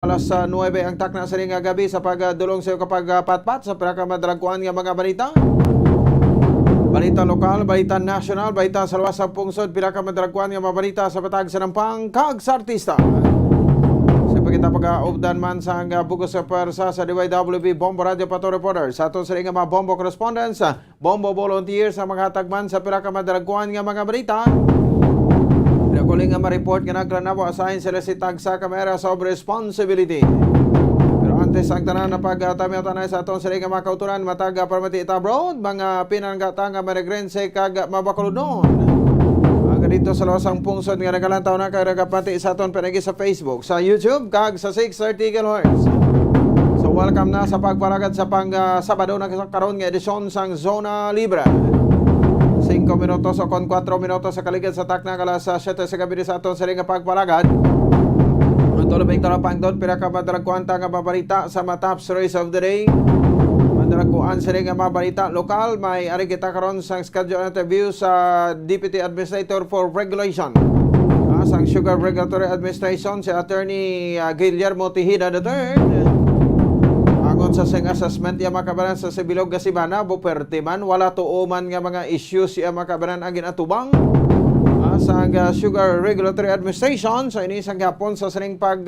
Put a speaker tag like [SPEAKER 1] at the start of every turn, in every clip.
[SPEAKER 1] Alas 9 ang takna sa ring gabi sa pagdulong sa iyo kapag patpat sa pinakamadalagkuan nga mga balita. Balita lokal, balita national, balita sa luwas sa pungsod, pinakamadalagkuan nga mga balita sa patag sa nampang kag sa artista. Sa pagkita pag-updan man sa bugos sa persa sa DYWB Bombo Radio Pato Reporter sa aton sa ring mga Bombo Correspondents, Bombo Volunteer sa mga hatagman sa pinakamadalagkuan nga mga balita. Pinakuling nga ma-report nga nagklanawa asahin sila si tag sa kamera of responsibility. Pero antes ang tanan na pagtamiyo tanay sa aton sila nga mga kauturan matag permiti abroad, mga pinanggata nga maregrense kag mabakuludon. Mga dito sa lawasang pungsod nga nagalantaw na kag nagapati sa aton pinagi sa Facebook, sa YouTube kag sa 630 kHz. So welcome na sa pagparagad sa Sabado na karon nga edisyon sang Zona Libre. 5 minutos o kon 4 minutos sa kaligid sa takna kalas sa 7 sa gabi sa aton sa ring pagpalagad. Ang tulabing talapang doon pinakamadalagkuan nga babalita sa mga top stories of the day. Madalagkuan sa ring babalita lokal. May ari kita karon sa schedule interview sa Deputy Administrator for Regulation sang Sugar Regulatory Administration si Attorney Guillermo Tejeda III. Angon sa sing assessment iya makabaran sa Sibilog Gasibana, Buperte man, wala tuo man nga mga issues iya makabaran ang ginatubang sa Sugar Regulatory Administration. So ini sang gapon sa sining pag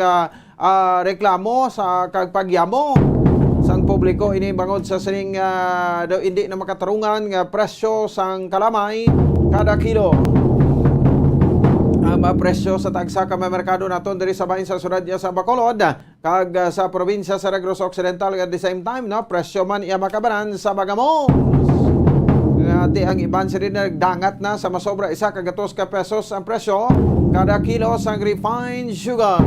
[SPEAKER 1] reklamo sa kagpagyamo sang publiko ini bangod sa sining daw hindi na makatarungan nga presyo sang kalamay kada kilo. Presyo sa tagsa ka merkado naton diri sa bahin sa syudad sa Bacolod kag sa probinsya sa Negros Occidental at the same time no presyo man iya makabaran sa Bagamoyo. Ngati ang iban sila nagdangat na sa masobra 1 kagatos ka pesos ang presyo kada kilo sang refined sugar.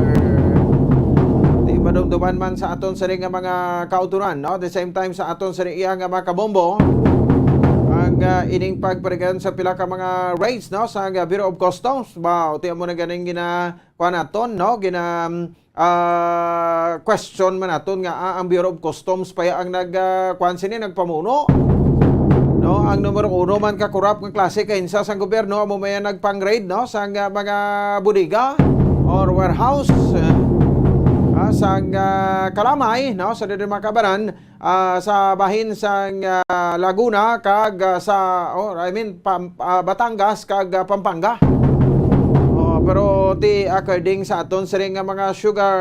[SPEAKER 1] Di madumduman man sa aton sa nga mga kauturan no at the same time sa aton sa iya nga mga kabombo ang ining pagparigan sa pila ka mga rates no sa Bureau of Customs ba uti mo na ganing kuan naton no question man naton nga ang Bureau of Customs pa ang kuan sini nagpamuno no ang numero 1 man ka corrupt nga klase kay insa sang gobyerno amo may nagpang-raid no sa mga bodega or warehouse sang kalamay no sa diri makabaran sa bahin sang Laguna kag sa Batangas kag Pampanga. Pero ti according sa aton sa nga mga sugar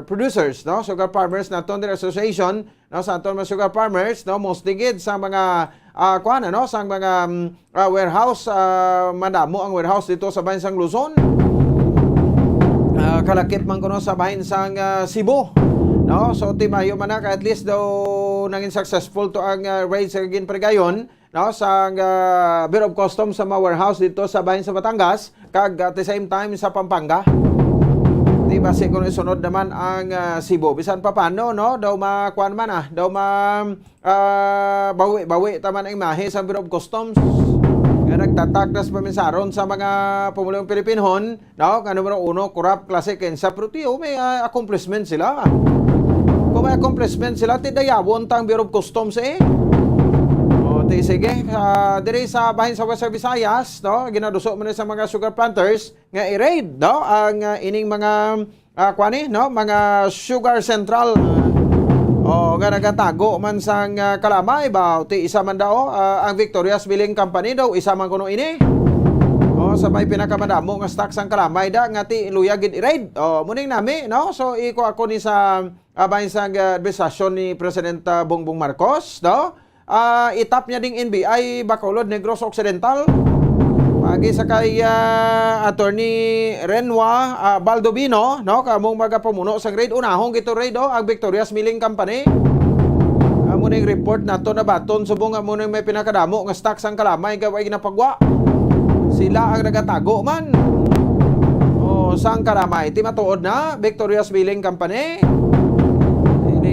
[SPEAKER 1] producers no sugar farmers naton diri association no sa aton mga sugar farmers no most digid sa mga kuan no sang mga warehouse madamo ang warehouse dito sa bahin sang Luzon. Kalakip man kuno sa bahin sang Cebu no so timayo man na at least daw naging successful to ang raid sa ginpregayon no sa Bureau of Customs sa mga warehouse dito sa bahin sa Batangas kag at the same time sa Pampanga. Di base kuno isunod naman ang Cebu bisan pa paano no daw makuan man daw bawi taman ang imahe sa Bureau of Customs nga nagtatakdas paminsaron sa mga pumulong Pilipinhon no nga numero 1 corrupt klase kensa pero tiyo may accomplishment sila. Kung may accomplishment sila ti dayawon tang Bureau of Customs o ti sige diri sa bahin sa Western Visayas no ginaduso man sa mga sugar planters nga i-raid no ang ining mga kuani no mga sugar central nga nagatago man sang kalamay ba ti isa man daw ang Victoria's Milling Company daw isa man kuno ini sa may pinakamadamo nga stock sang kalamay da nga ti luya gid i-raid muning nami no so iko ako ni sa bahin sang administrasyon ni President Bongbong Marcos no itap niya ding NBI Bacolod Negros Occidental pagi sa kay Attorney Renwa Baldovino no kamong magapamuno sang raid unahong gito raid ang Victoria's Milling Company. Muning report nato na baton subong muning may pinakadamo nga stock sang kalamay gaway ginapagwa. Sila ang nagatago man. Sang kalamay ti matuod na Victoria's Milling Company.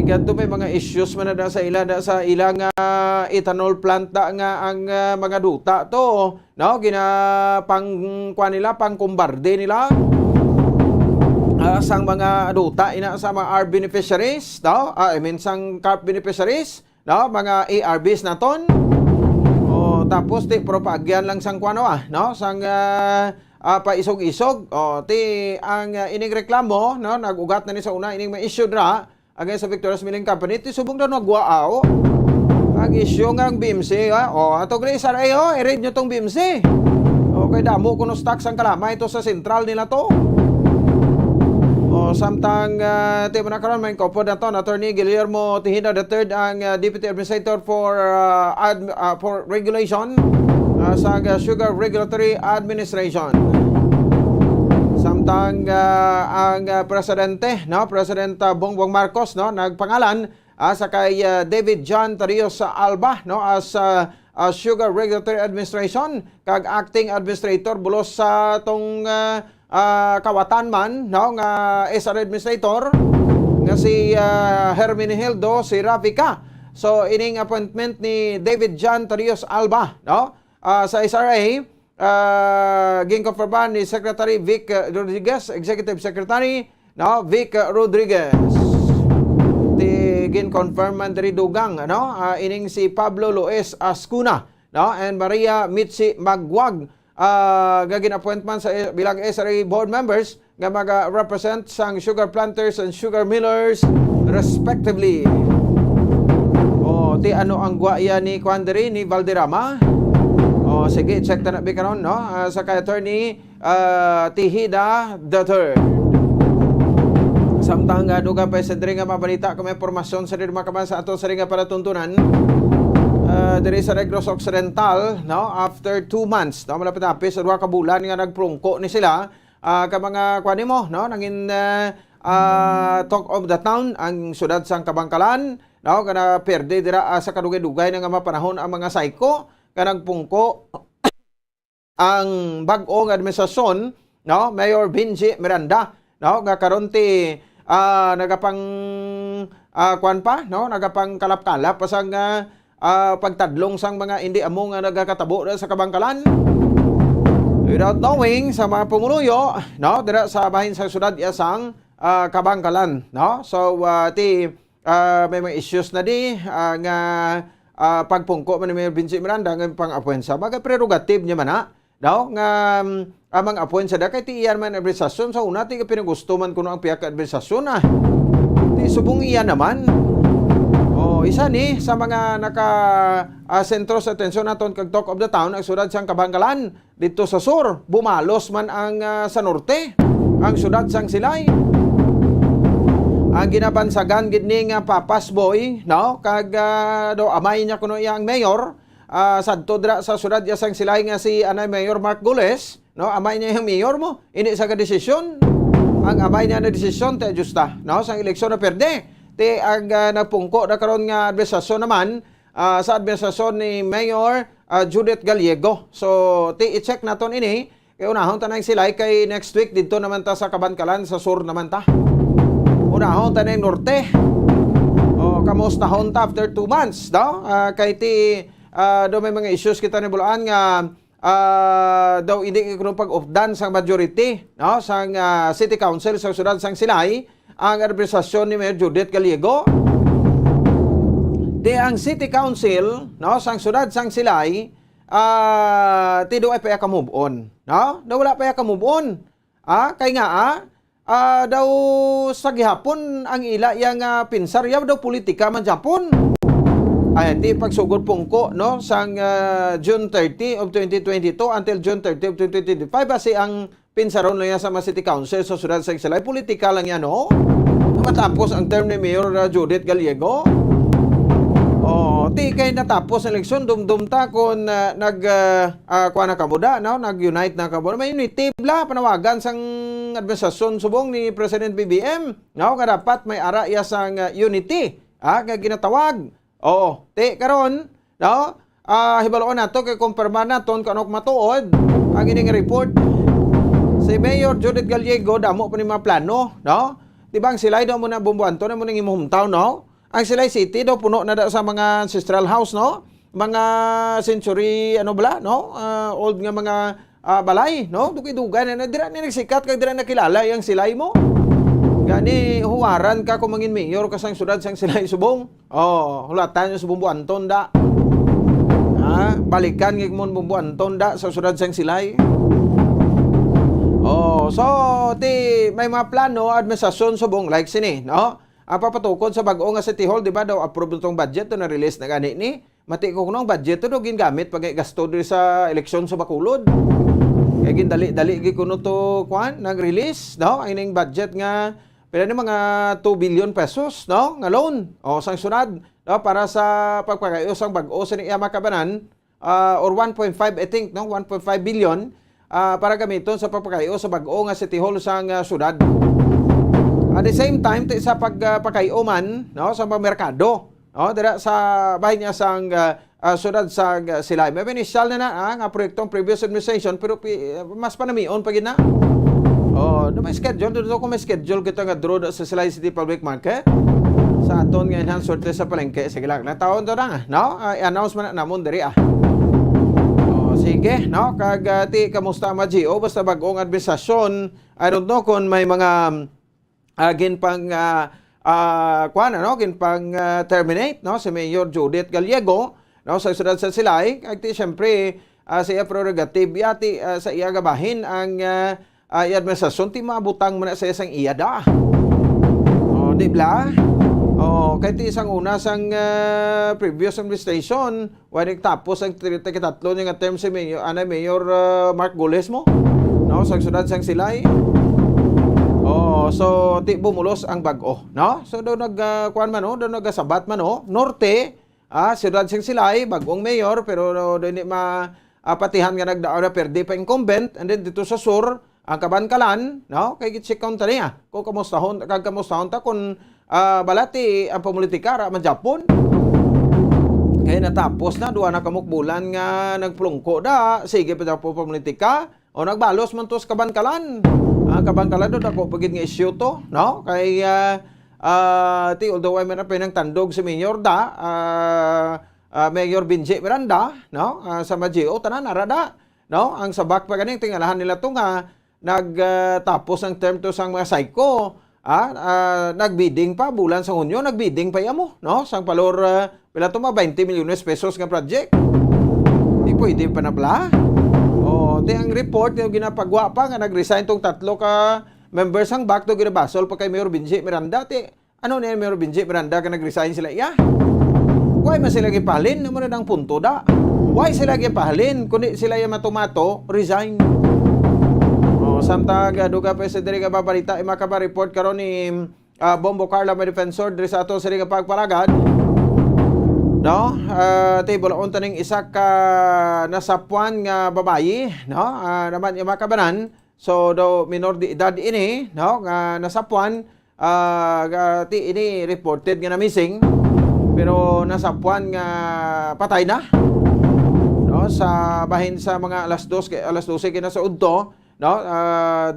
[SPEAKER 1] Ganito may mga issues man na sa ilang ethanol plant nga ang mga duta to no pang kuan nila pang kumbarde nila sang mga duta ina sa mga ARB beneficiaries no sang carp beneficiaries no mga ARBs naton tapos ti propagyan lang sang kuano no sang paisog-isog. Ti ang ining reklamo, no, nag-ugat na ni sa una ining ma-issue na against sa Victoria's Milling Company, ti subong daw nagwaao. Ang issue nga ang BIMC, ato gani sa rayo, i-read nyo tong BIMC. Okay, damo kuno stocks ang kalama ito sa sentral nila to. Samtang ti mo na karon may kopod na to, Attorney Guillermo Tejeda III ang Deputy Administrator for Regulation sa Sugar Regulatory Administration. Samtang ang presidente, no, President Bongbong Marcos, no, nagpangalan sa kay David John Tarios Alba, no, as Sugar Regulatory Administration kag acting administrator bulos sa tong kawatan man, no, nga SR administrator nga si Hermenegildo Sirafica. So ining appointment ni David John Tarios Alba, no, sa SRA ginkonfirman ni Secretary Vic Rodriguez, Executive Secretary, no, Vic Rodriguez. Ginconfirm man diri dugang, no, ining si Pablo Luis Ascuna, no, and Maria Mitzi Magwag gagin appointment sa bilang SRA board members nga mag-represent sang sugar planters and sugar millers respectively. Ti ano ang guaya ni Quandary ni Valderrama? Sige, check na bi karon, no, sa kay Attorney Tejeda III. Samtang duga pa sa diri nga mabalita kami impormasyon sa diri makaban sa ato sa diri nga palatuntunan. Diri sa Negros Occidental, no, after 2 months, no, malapit-apis sa 2 ka bulan nga nagprungko ni sila ka mga kuan mo, no, nangin talk of the town ang syudad sang Kabangkalan, no, kana perde dira sa kadugay-dugay nga mapanahon ang mga psycho ka nagpungko ang bag-ong administrasyon, no, Mayor Benji Miranda, no, nga karon ti nagapang kuan pa, no, nagapang kalap-kalap pa sang pagtadlong sang mga hindi amo nga nagakatabo sa Kabangkalan. Without knowing sa mga pumuluyo, no, dira sa bahin sa syudad isang Kabangkalan, no. So may mga issues na di nga pagpungko man ni Mayor Benji Miranda nga pang-appoint sa bagay prerogative niya man, no, nga amang appoint sa kay ti iyan man administrasyon sa una ti pinagusto man kuno ang piyak administrasyon ti subong iyan naman. Isa ni sa mga naka sentro sa atensyon naton kag talk of the town ang syudad sang Kabangkalan dito sa sur, bumalos man ang sa norte ang syudad sang Silay. Ang ginabansagan gid ni nga Papas Boy, no, kag do amay niya kuno iyang mayor sadto dra sa syudad sang Silay nga si anay Mayor Mark Gules, no, amay niya yung mayor mo ini sa desisyon. Ang amay niya na desisyon te justa, no, sang eleksyon na perde. Ti ang nagpungko na karon nga administrasyon naman sa administrasyon ni Mayor Judith Gallego. So ti i-check naton ini kay unahon ta nang Silay kay next week didto naman ta sa Kabangkalan sa sur naman ta. Unahon ta nang norte. Kamustahon ta after 2 months, no? Kay ti do may mga issues kita ni bulaan nga daw hindi kuno pag-ofdan sang majority, no, sang City Council sa syudad sang Silay ang administrasyon ni Mayor Judith Gallego. Di ang City Council, no, sang syudad sang Silay ti do ay pa ka move on, no? Daw wala pa ka move on. Kay nga daw sa gihapon ang ila yang pinsar yaw daw politika man Japon. Ay ti pagsugod pungko, no, sang June 30 of 2022 until June 30 of 2025 kasi ang pinsaron lang yan sa City Council sa syudad sa Silay politika lang yan, no? Matapos ang term ni Mayor Judith Gallego. Ti kay natapos ang eleksyon dumdum ta kon kuha na kabuda, no, nag-unite na kabuda. May unity bla panawagan sang administrasyon subong ni President BBM, no, nga dapat may ara iya sang unity, nga ginatawag. Ti karon, no, hibaloon nato kay kumpirma naton kung anong matuod ang ining report. Si Mayor Judith Gallego damo pa ni mga plano, no? Diba ang Silay daw mo na bumbuanto na mo nang imong hometown, no? Ang Silay City daw puno na daw sa mga ancestral house, no? Mga century ano bala, no? Old nga mga balay, no? Dugay-dugay na dira ni nagsikat kag dira nakilala yang Silay mo. Gani huwaran ka kung mangin mayor ka sang syudad sang Silay subong. Hulatan yung sa bumbuanton da. Balikan ngig mon bumbuanton da sa syudad sang Silay. So may mga plano administrasyon subong like sini, no? Papatukod sa bag-o nga City Hall, di ba daw approve itong budget to na release na gani ni. Mati ko kunong budget to gingamit pag gasto diri sa eleksyon sa Bacolod. Kaya gindali-dali gi kuno to kuan nag-release, no? Ining budget nga pila ni mga 2 billion pesos, no? Nga loan o sang sunod, no? Para sa pagpagayo sang bag-o sa niya makabanan or 1.5 I think, no? 1.5 billion para gamiton sa pagpagayo sa bag-o nga City Hall sang syudad. At the same time, sa pagpakayo man, no, sa mga merkado, no, dira sa bahin niya sang syudad sa Silay. May initial na nga proyektong previous administration, pero mas panamion pa gina. May schedule. Doon ko may schedule kita nga draw sa Silay City Public Market. Sa aton nga enhanced sorte sa palengke. Sige lang. Nataon to na, no? I-announce man na namon diri sige, no? Kagati, kamusta ma-GO? Basta bagong administrasyon, I don't know kung may mga ginpang terminate, no, si Mayor Judith Gallego, no, sa syudad sa Silay. Agti syempre sa iya prerogative yati sa iya gabahin ang administrasyon ti mabutang man sa isang iya da. Di ba? Kay ti isang una sang previous administration, wala tapos ang tatlo nga term si Mayor Mark Gules mo, no, sa syudad sang Silay. So ti bumulos ang bag-o, no? So do nagkuan man do nagasabat man norte, syudad sing Silay, bagong mayor pero do ni patihan nga nagdaon na perdi pa incumbent, and then dito sa sur ang Kabankalan, no? Kay gitsik count niya. Kung kamustahon ta kun balati ang politika ra man Japon. Kaya natapos na duwa na kamukbulan nga nagplungko da, sige pa po politika o nagbalos man to sa Kabankalan. Kabangkalan doon ako pagid nga issue to, no? Kay although ay meron pa ng tandog si Mayor Mayor Binji Miranda, no? Sa Magio tanan narada, no? Ang sabak pa ganing tingalahan nila to nga nagtapos ang term to sang mga psycho, nagbidding pa bulan sa Hunyo, nagbidding pa yamo, no? Sang palor pila to 20 milyones pesos nga project. Di pwede pa na bla. Di ang report yung ginapagwa pa nga nag-resign tong tatlo ka members ang back to ginabasol pa kay Mayor Binji Miranda. Ano na Mayor Binji Miranda ka nag-resign sila iya? Why man sila gipahalin? Naman na ang punto da. Why sila gipahalin? Kundi sila yung matumato, resign. Samtang duga pa sa diri ka babalita makabareport karon ni Bombo Carla may defensor diri sa ato sa diri ka pagpalagad. No, table on taning isa ka nasapuan nga babayi, no, naman yung makabanan. So do minor de edad ini, no, nga nasapuan ti ini reported nga na missing pero nasapuan nga patay na, no, sa bahin sa mga alas 12 kina sa udto, no,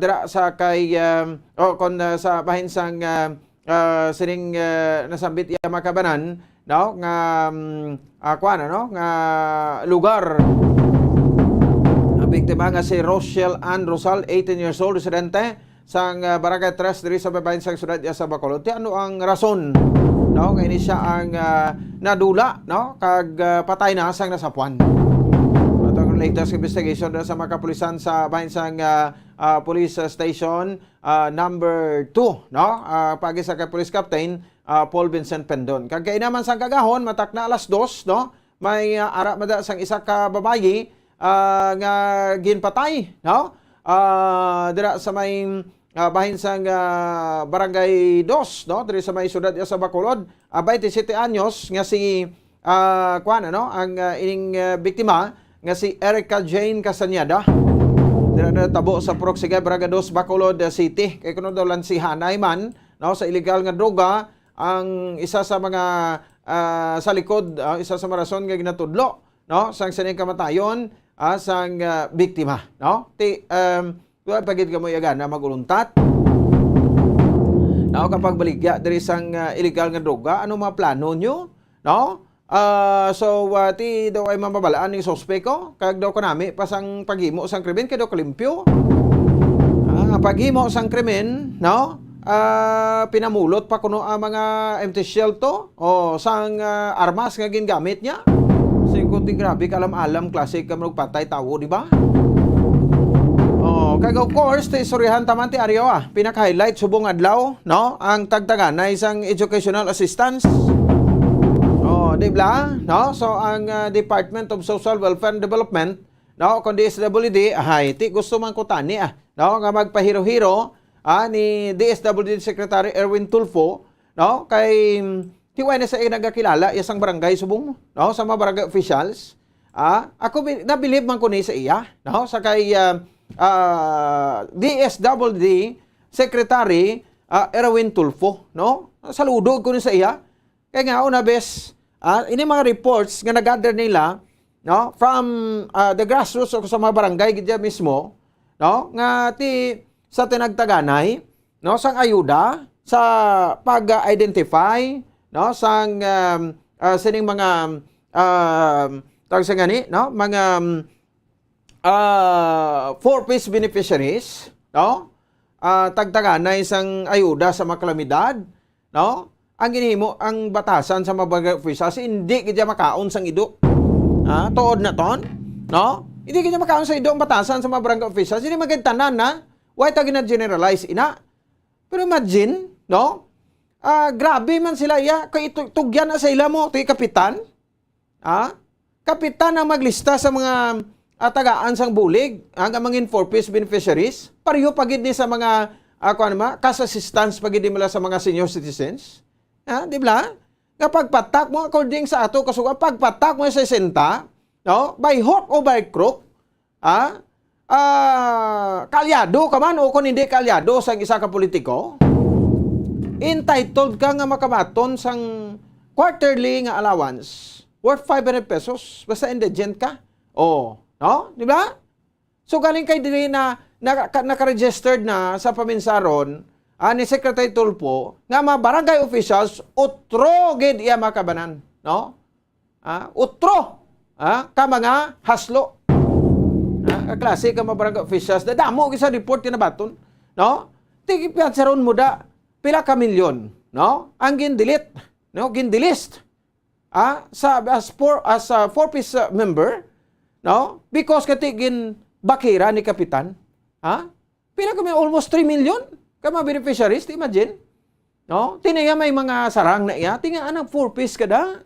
[SPEAKER 1] dira sa kay sa bahin sang sining nasambit iya makabanan, no, nga nga lugar. Ang biktima nga si Rochelle Ann Rosal, 18 years old, residente sang Barangay 3 diri sa babayin sang syudad sa Bacolod. Ano ang rason, no, nga ini siya ang nadula, no, kag patay na sang nasapuan. Atong latest investigation sa mga kapulisan sa bahin sang police station number 2, no, pagi sa kay police captain Paul Vincent Pendon. Kag kay naman sang kagahon matak na alas 2, no, may ara mada sang isa ka babayi nga ginpatay, no, dira sa may bahin sang Barangay 2, no, diri sa may syudad sa Bacolod. 27 anyos nga si ang ining biktima nga si Erica Jane Castañeda. Dira na tabo sa Purok Sigay, Barangay 2, Bacolod City. Kay kuno daw lan si Hanay man, no, sa illegal nga droga ang isa sa mga sa likod, isa sa marason nga ginatudlo, no, sang sining kamatayon sang biktima, no. Pagid ka mo yaga na maguluntat, no, kapag baligya diri sang illegal nga droga, ano mga plano nyo, no? Ti daw ay mababalaan ni suspeko, kag daw kanami pasang paghimo sang krimen kay daw kalimpyo. Paghimo sang krimen, no? Pinamulot pa kuno ang mga empty shell to o sang armas nga gingamit niya. Sing kunti grabe kalam-alam klase ka magpatay tawo, di ba? kag of course, ti istoryahan taman ti Aryo pinaka-highlight subong adlaw, no? Ang tagtagan na isang educational assistance. Di ba? No? So, ang Department of Social Welfare and Development, no? Kung DSWD, ti gusto man ko tani, no? Nga magpahiro-hiro, ni DSWD Secretary Erwin Tulfo, no? Kay, tiway na sa nagkakilala, isang barangay subong, no? Sa mga barangay officials, ako nabilib man ko ni sa iya, no? Sa kay DSWD Secretary Erwin Tulfo, no? Saludo ko ni sa iya. Kaya nga, una bes, ini mga reports nga nag-gather nila, no, from the grassroots o sa mga barangay gidya mismo, no, nga sa tinagtaganay, no, sang ayuda sa pag-identify, no, sang sining mga tawag sa gani, no, mga 4-piece beneficiaries, no, tagtaganay sang ayuda sa mga kalamidad, no. Ang ginhimo, ang batasan sa mga barangay officials, hindi kaya makaon sang ido. Tuod na ton, no? Hindi kaya makaon sa ido ang batasan sa mga barangay officials. Hindi magandang na, why ta gina-generalize ina? Pero imagine, no? Grabe man sila, kay tugyan na sa ila mo, ito kapitan. Kapitan ang maglista sa mga tagaan sang bulig, ang mga 4-piece beneficiaries, pareho pagid ni sa mga, cash assistance pagid nila sa mga senior citizens. Di ba? Kapag patak mo, according sa ato, pagpatak mo sa 60, no? By hook o by crook, kalyado ka man o kung hindi kalyado sa isa ka politiko, entitled ka nga makamaton sang quarterly nga allowance worth 500 pesos basta indigent ka. No? Di ba? So galing kay dili na naka-registered na sa paminsaron ni Secretary Tulfo nga mga barangay officials utro gid iya makabanan, no? Utro ka mga haslo. Klase ka mga barangay officials da damo sa report kinabaton, no? Tigi piansaron mo da pila ka milyon, no? Ang gindelete, no? Gindelist. As a 4-piece member, no? Because katigin bakira ni kapitan, pila kami almost 3 million. Kama beneficiaries, imagine. No? Tinaya may mga sarang na iya. Tinga anang 4-piece ka da.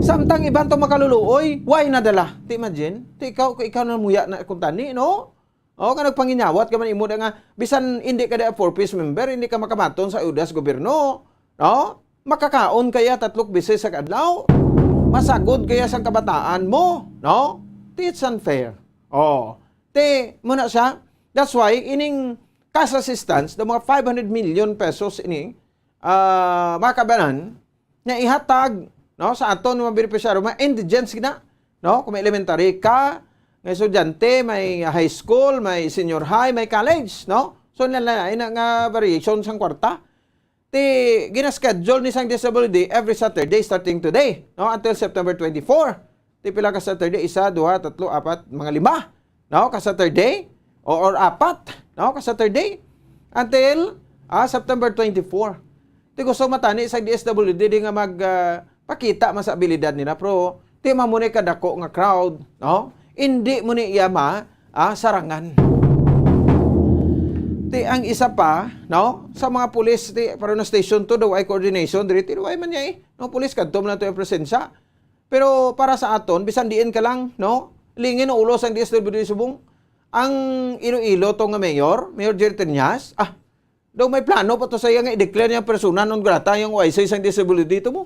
[SPEAKER 1] Samtang ibang to makaluluoy, why nadala? Imagine. Ikaw na muya na kuntani, no? Ka nagpanginyawat ka man imo nga, bisan hindi ka da 4-piece member, hindi ka makamaton sa UDAS gobyerno. No? Makakaon kaya 3 beses sa kadlaw. Masagod kaya sa kabataan mo. No? It's unfair. Muna siya. That's why, ining cash assistance, the mga 500 million pesos ini, makabanan, na ihatag, no, sa aton mga beneficiaryo, mga indigents na, no, kung may elementary ka, may estudyante, may high school, may senior high, may college, no, so nalalain na nga variation sang kwarta. Ginaschedule ni sang disability every Saturday starting today, no, until September 24. Pila ka Saturday, 1, 2, 3, 4, mga 5, no, ka Saturday, or 4, no, ka Saturday, until September 24. Gusto matani sa DSWD di nga magpakita mas abilidad nila, pero di mamunay kadako nga crowd, no? Hindi mo ni iyama sarangan. Ang isa pa, no, sa mga pulis para na station to daw ay coordination diri way man niya no, pulis kadto man to yung presensya. Pero para sa aton bisan diin ka lang, no, lingin ulo sang DSWD subong ang Iloilo to nga Mayor Jerry Triñas, daw may plano pa to sa iya nga i-declare niyang persona non grata yung OIC isang disability to mo.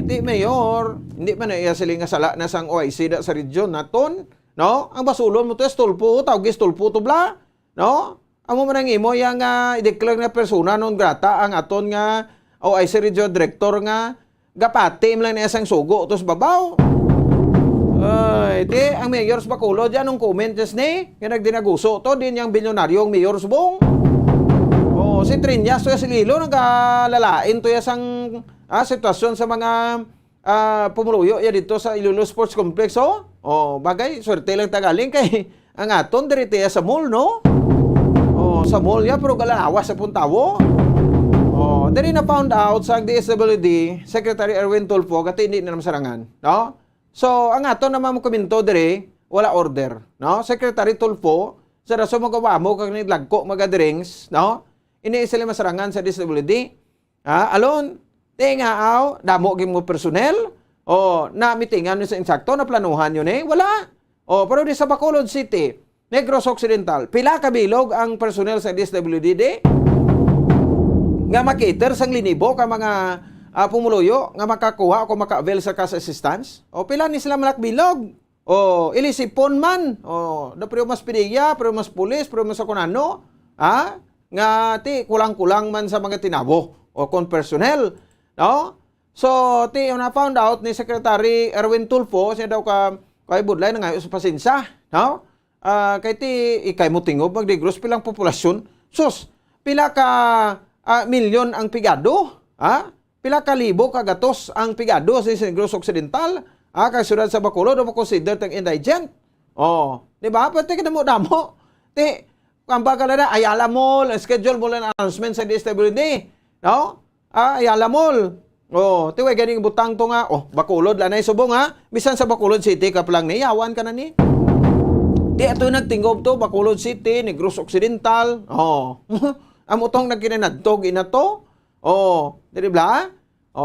[SPEAKER 1] Di Mayor, hindi man na iya sila nga sala na sang OIC da sa region naton, no? Ang basulon mo to is Tulfo, tawagis Tulfo to bla, no? Amo man ang imo yang i-declare nga persona non grata ang aton nga OIC region director nga gapati lang na isang sugo tos babaw. Ang mayor sa Bacolod, yan ang comment just ni, yung nagdinaguso to, din yung bilyonaryong mayor subong. Si Triñas, to yung sililo, naglalalain to yung sitwasyon sa mga pumuluyo ya dito sa Iloilo Sports Complex. Bagay, swerte lang tagaling kay ang aton, dirite sa mall, no? Sa mall ya, pero galalawas sa puntawo. Diri na found out sa DSWD, Secretary Erwin Tulfo, kati hindi na namasarangan, no? So, ang ato naman mo komento dire, wala order, no? Secretary Tulfo, sa rason magawa mo kag nilagko magadirings, no? Ini sila masarangan sa DSWD. Alon, tinga damo gyud mo personnel, na mitingan sa insakto na planuhan yun wala. Pero di sa Bacolod City, Negros Occidental, pila ka bilog ang personnel sa DSWD nga makiter sang linibo ka mga pumuluyo nga makakuha o maka-avail sa cash assistance. Pila ni sila malak bilog. Ilisipon man. Da pero mas pidiya, pero mas pulis, pero mas kunano. Nga ti kulang-kulang man sa mga tinabo o kon personnel. No? So, na found out ni Secretary Erwin Tulfo, siya daw kay budlay na ngayon sa pasinsa. No? Kay ikay mo tingob, magdigros pilang populasyon. Sus, pila ka milyon ang pigado. Pila ka libo ka gatos ang pigado sa Negros Occidental. Kay sudad sa Bacolod, o consider tang indigent. Di ba? Pati ka damo. Kamba ka na Ayala Mall, schedule mo lang announcement sa DSWD. No? Ayala Mall. Tiway ganing butang to nga. Bacolod, lanay subong Bisan sa Bacolod City ka palang niyawan ka na ni. Ato nagtinggob to, Bacolod City, Negros Occidental. Amo tong nagkinanadtog inato. Di ba?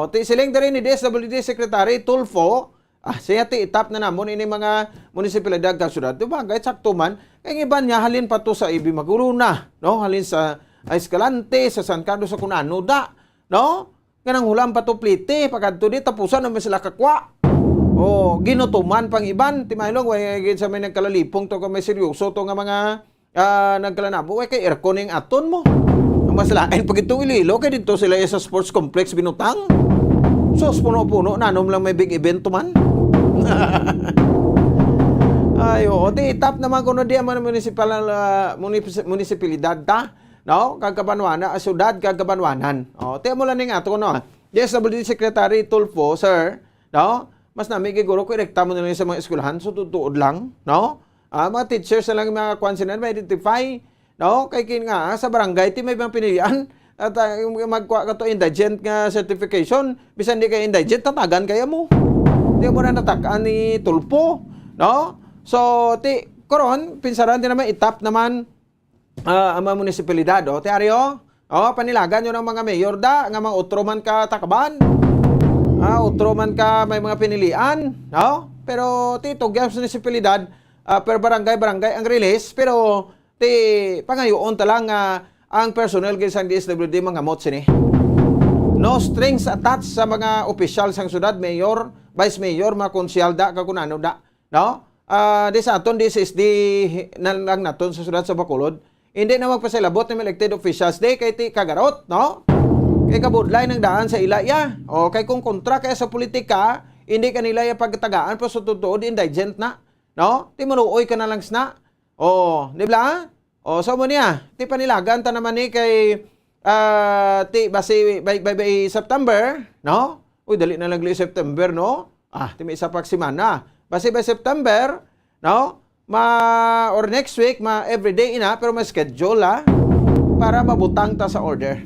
[SPEAKER 1] Siling dari ni DSWD Secretary Tulfo, siya itap na namon ini mga munisipalidad ka syudad. Diba? Kahit sakto man, kaya iban niya halin pa to sa Ibi Maguruna, no? Halin sa Escalante, sa San Carlos, sa Cunano da, no? Kanang hulam pa to plite, pagkadto di tapusan naman sila kakwa. Ginutuman pang iban, timaylong, way sa may nagkalalipong to may seryoso to nga mga nagkalanabo, kay aircon yung aton mo. Ang masalain, pag itong ililo, kaya dito sila sa sports complex binutang. Sos, puno-puno, nanom lang may big event to man. Itap naman ko na di ang munisipalidad ta. No? Kagabanwana, syudad kagabanwanan. Tiyan mo lang nga ito, no? DSWD Secretary Tulfo, sir, no? Mas namin giguro ko, irekta mo na lang sa mga eskwelahan, so tutuod lang, no? Mga teachers na lang mga kwansinan, may identify, no? Kay kin nga, sa barangay, may bang pinilian, at magkuha ka to indigent nga certification, bisan di kayo indigent, tatagan kaya mo. Di mo na natakaan ni Tulfo, no? So, koron, pinsaran din naman, itap naman, ang mga munisipalidad, Aryo, panilagan nyo ng mga mayor da, nga mga utroman ka takaban, utroman ka may mga pinilian, no? Pero, tugyas sa munisipalidad, per barangay ang release, pero, pangayoon talang ang personnel sa DSWD mga motsin No strings attached sa mga opisyal sang syudad, mayor, vice mayor, mga konsyal da, kakunano da, no? Di sa aton, DSSD na lang naton sa syudad sa Bacolod, hindi na magpasilabot ng elected officials day kay kagarot, no? Kay kabudlay ng daan sa ilaya. Kay kung kontra kaya sa politika, hindi kanila yung pagtagaan pero sa totoo, indigent na, no? Manuoy ka na lang sna. Di ba? So mo niya, panilagan ta naman kay basi by September, no? Uy, dali na lang September, no? May isa pag simana. Basi by September, no? Or next week, everyday pero may schedule, para mabutang ta sa order.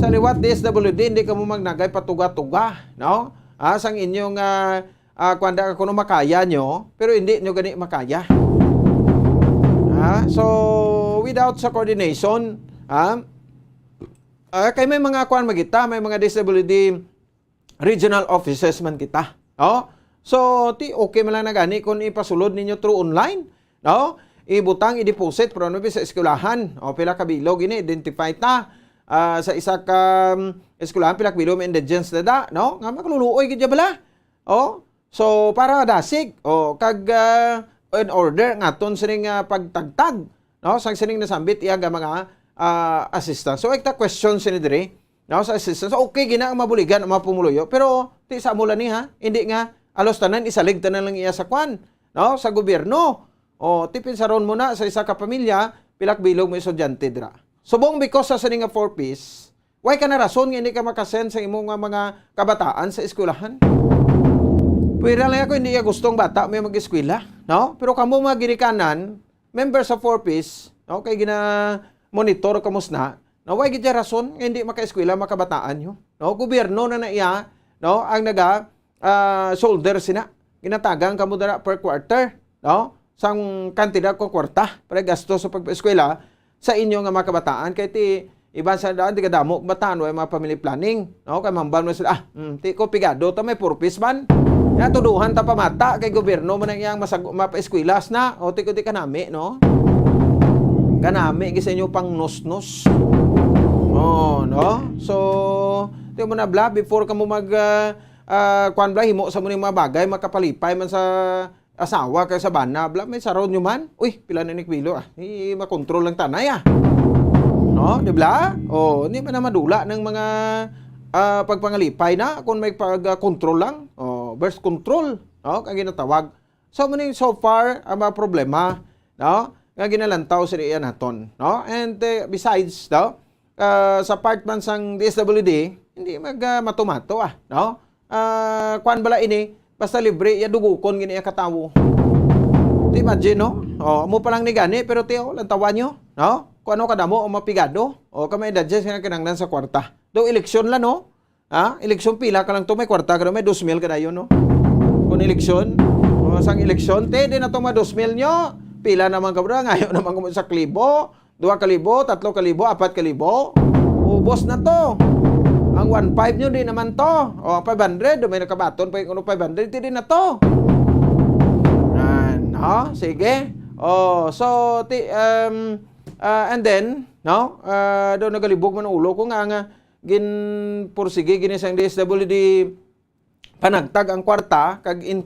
[SPEAKER 1] Sa liwat DSWD, hindi ka mo magnagay patuga-tuga, no? Sang inyong kwanda ka kuno makaya nyo, pero hindi nyo gani makaya. So, without sa coordination, kay may mga kwan magita, may mga DSWD regional offices man kita, no? So, okay man lang na gani kung ipasulod ninyo through online, no? Ibutang, i-deposit, pero ano sa eskwelahan, pila ka bilog, identify ta, sa isa ka eskwelahan, pila ka bilog, indigents na da, no? Nga makaluluoy, gidya bala, so, para dasig, kag, in order, nga ton sining pagtagtag, no? Sang sining nasambit, iyaga mga assistance. So, ekta question sinidiri, no? Sa assistance, okay, gina ang mabuligan, ang mapumuluyo, pero, sa mula ni, hindi nga, alos tanan, isalig tanan lang iya sa kwan, no? Sa gobyerno. Tipin saron mo na sa isa ka pamilya, pilak bilog mo estudyante dira. Subong because sa sining nga 4-piece, why ka na rason nga hindi ka makasend sa imong mga kabataan sa eskwelahan? Pwera lang ako, hindi ka gustong bata may mag-eskwela, no? Pero kamo mga ginikanan, member sa 4-piece, no? Kay gina-monitor kamos na, no? Why gidya rason nga hindi maka-eskwela makabataan nyo? No? Gobyerno na iya, no? Ang shoulder sina. Ginatagang kamo dara per quarter. no? Sang kantidad ko kwarta para gasto sa pag-eskwela sa inyo nga mga kabataan kay ti iban sa daan, di ka damo, bataan, way mga family planning. No? Kaya mambal mo sila, ti ko pigado, ta may purpose man. Kaya tuduhan ta pamata, kay gobyerno man ang iyang mapa-eskwilas na, o ti ko di kanami, no? Kanami, gisa inyo pang nos-nos. Oh, no? So, ti mo na bla, before ka mo kuan bla, himo sa mo mga bagay, makapalipay man sa asawa kay sa bana, bla, may saron nyo man. Uy, pila na ni Kwilo, makontrol lang tanay, No, di ba? O, hindi ba na madula ng mga pagpangalipay na kung may pag-control lang. O, birth control. No, kaya ginatawag. So, so far, ang mga problema, no, nga ginalantaw sa iyan naton. No? And besides, no, sa part man sang DSWD, hindi matumato, no? Kuan bala ini, basta libre, dugukon gini katawo. Imagine, no? O, mo pa lang ni gani, pero tiyo, lantawan nyo, no? Kung ano kadamo o mapigado, o kamay dadjust nga kinanglan sa kwarta. Do eleksyon lang, no? Eleksyon pila ka lang to, may kwarta ka na, may 2,000 ka na yun, no? Kung eleksyon, o sang eleksyon, di na to mga 2,000 nyo, pila naman ka bro, ngayon naman kung sa 1,000, 2,000, 3,000, 4,000, ubos na to. Ang 1,500 nyo, di naman to. O, 500, may nakabaton, pa yung 500, di na to. No? Sige. Oh, so and then, no? Do nagalibog man ulo ko nga ginpursige gini sang DSWD panagtag ang kwarta kag in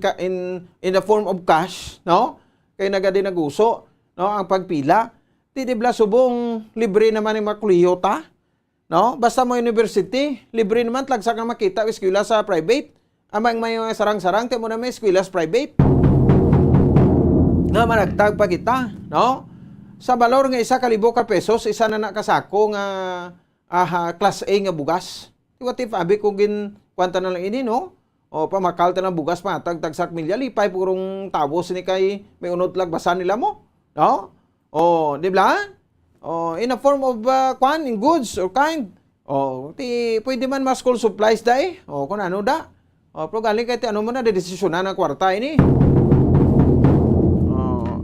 [SPEAKER 1] the form of cash, no? Kay nagadi naguso, no? Ang pagpila. Ti dibla subong libre naman ang makuliyo ta. No? Basta mo university, libre naman tlagsak na makita eskwela sa private. Amang may sarang-sarang ti mo na may eskwela sa private. Nga managtag pa kita, no? Sa balor nga 1,000 ka pesos, isa na nakasako nga class A nga bugas. What if abi kung kwanta na lang ini, no? O pamakal ta ng bugas pa, tagsak milya, lipay purong tawos ni kay may unod lagbasan nila mo, no? O, di ba? O, in a form of in goods or kind. O, pwede man mas school supplies dai. O, kung ano da. O, pero galing kay ano mo na, dedesisyonan ng kwarta ini.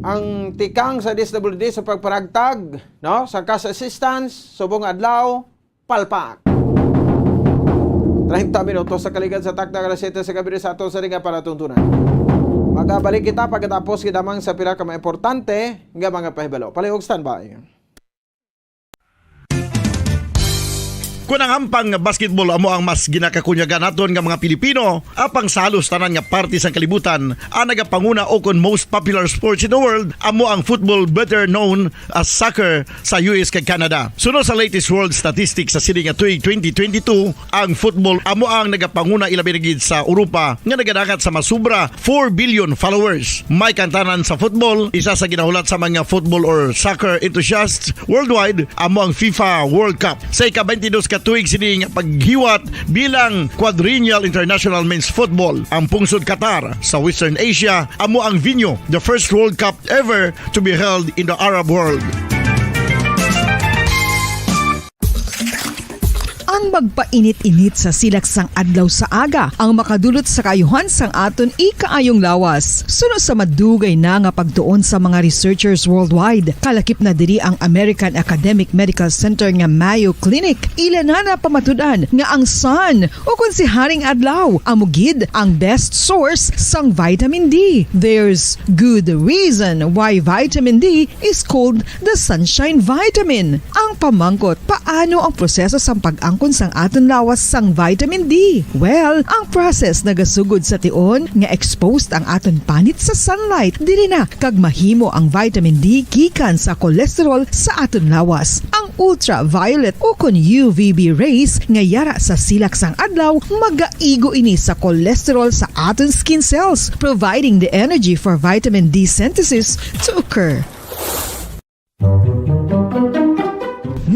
[SPEAKER 1] Ang tikang sa DSWD sa pagparagtag, no, sa cash assistance, subong adlaw, palpak. 30 minutos sa kaligan sa takda alas 7 sa gabi sa ato sa ringa para tuntunan. Magabalik kita pagkatapos kita mang sa pila ka importante nga mga pahibalo. Palihog standby.
[SPEAKER 2] Kung ang ampang basketball amo ang mas ginakakunyagan naton nga mga Pilipino, apang salos tanan nga parte sang kalibutan, ang nagapanguna o kon most popular sports in the world, amo ang football better known as soccer sa US kag Canada. Sunod sa latest world statistics sa sining nga tuig 2022, ang football amo ang nagapanguna ilabi gid sa Europa nga nagadakat sa masubra 4 billion followers. May kantanan sa football, isa sa ginahulat sa mga football or soccer enthusiasts worldwide, amo ang FIFA World Cup. Sa ika-22 tuig sining paghiwat bilang quadrennial international men's football. Ang pungsod Qatar sa Western Asia amo ang venue, the first World Cup ever to be held in the Arab world.
[SPEAKER 3] Ang magpainit-init sa silaksang adlaw sa aga ang makadulot sa kaayuhan sang aton ikaayong lawas. Sunod sa madugay na nga pagtuon sa mga researchers worldwide, kalakip na diri ang American Academic Medical Center nga Mayo Clinic. Ilan na pamatudan nga ang sun o kung si Haring Adlaw amugid ang best source sang vitamin D. There's good reason why vitamin D is called the sunshine vitamin. Ang pamangkot, paano ang proseso sang pag-angkon sang aton lawas sang vitamin D? Well, ang process nagasugod sa tion nga exposed ang aton panit sa sunlight dili na kag mahimo ang vitamin D gikan sa cholesterol sa aton lawas. Ang ultraviolet o kon UVB rays nga yara sa silak sang adlaw magaigo ini sa cholesterol sa aton skin cells, providing the energy for vitamin D synthesis to occur.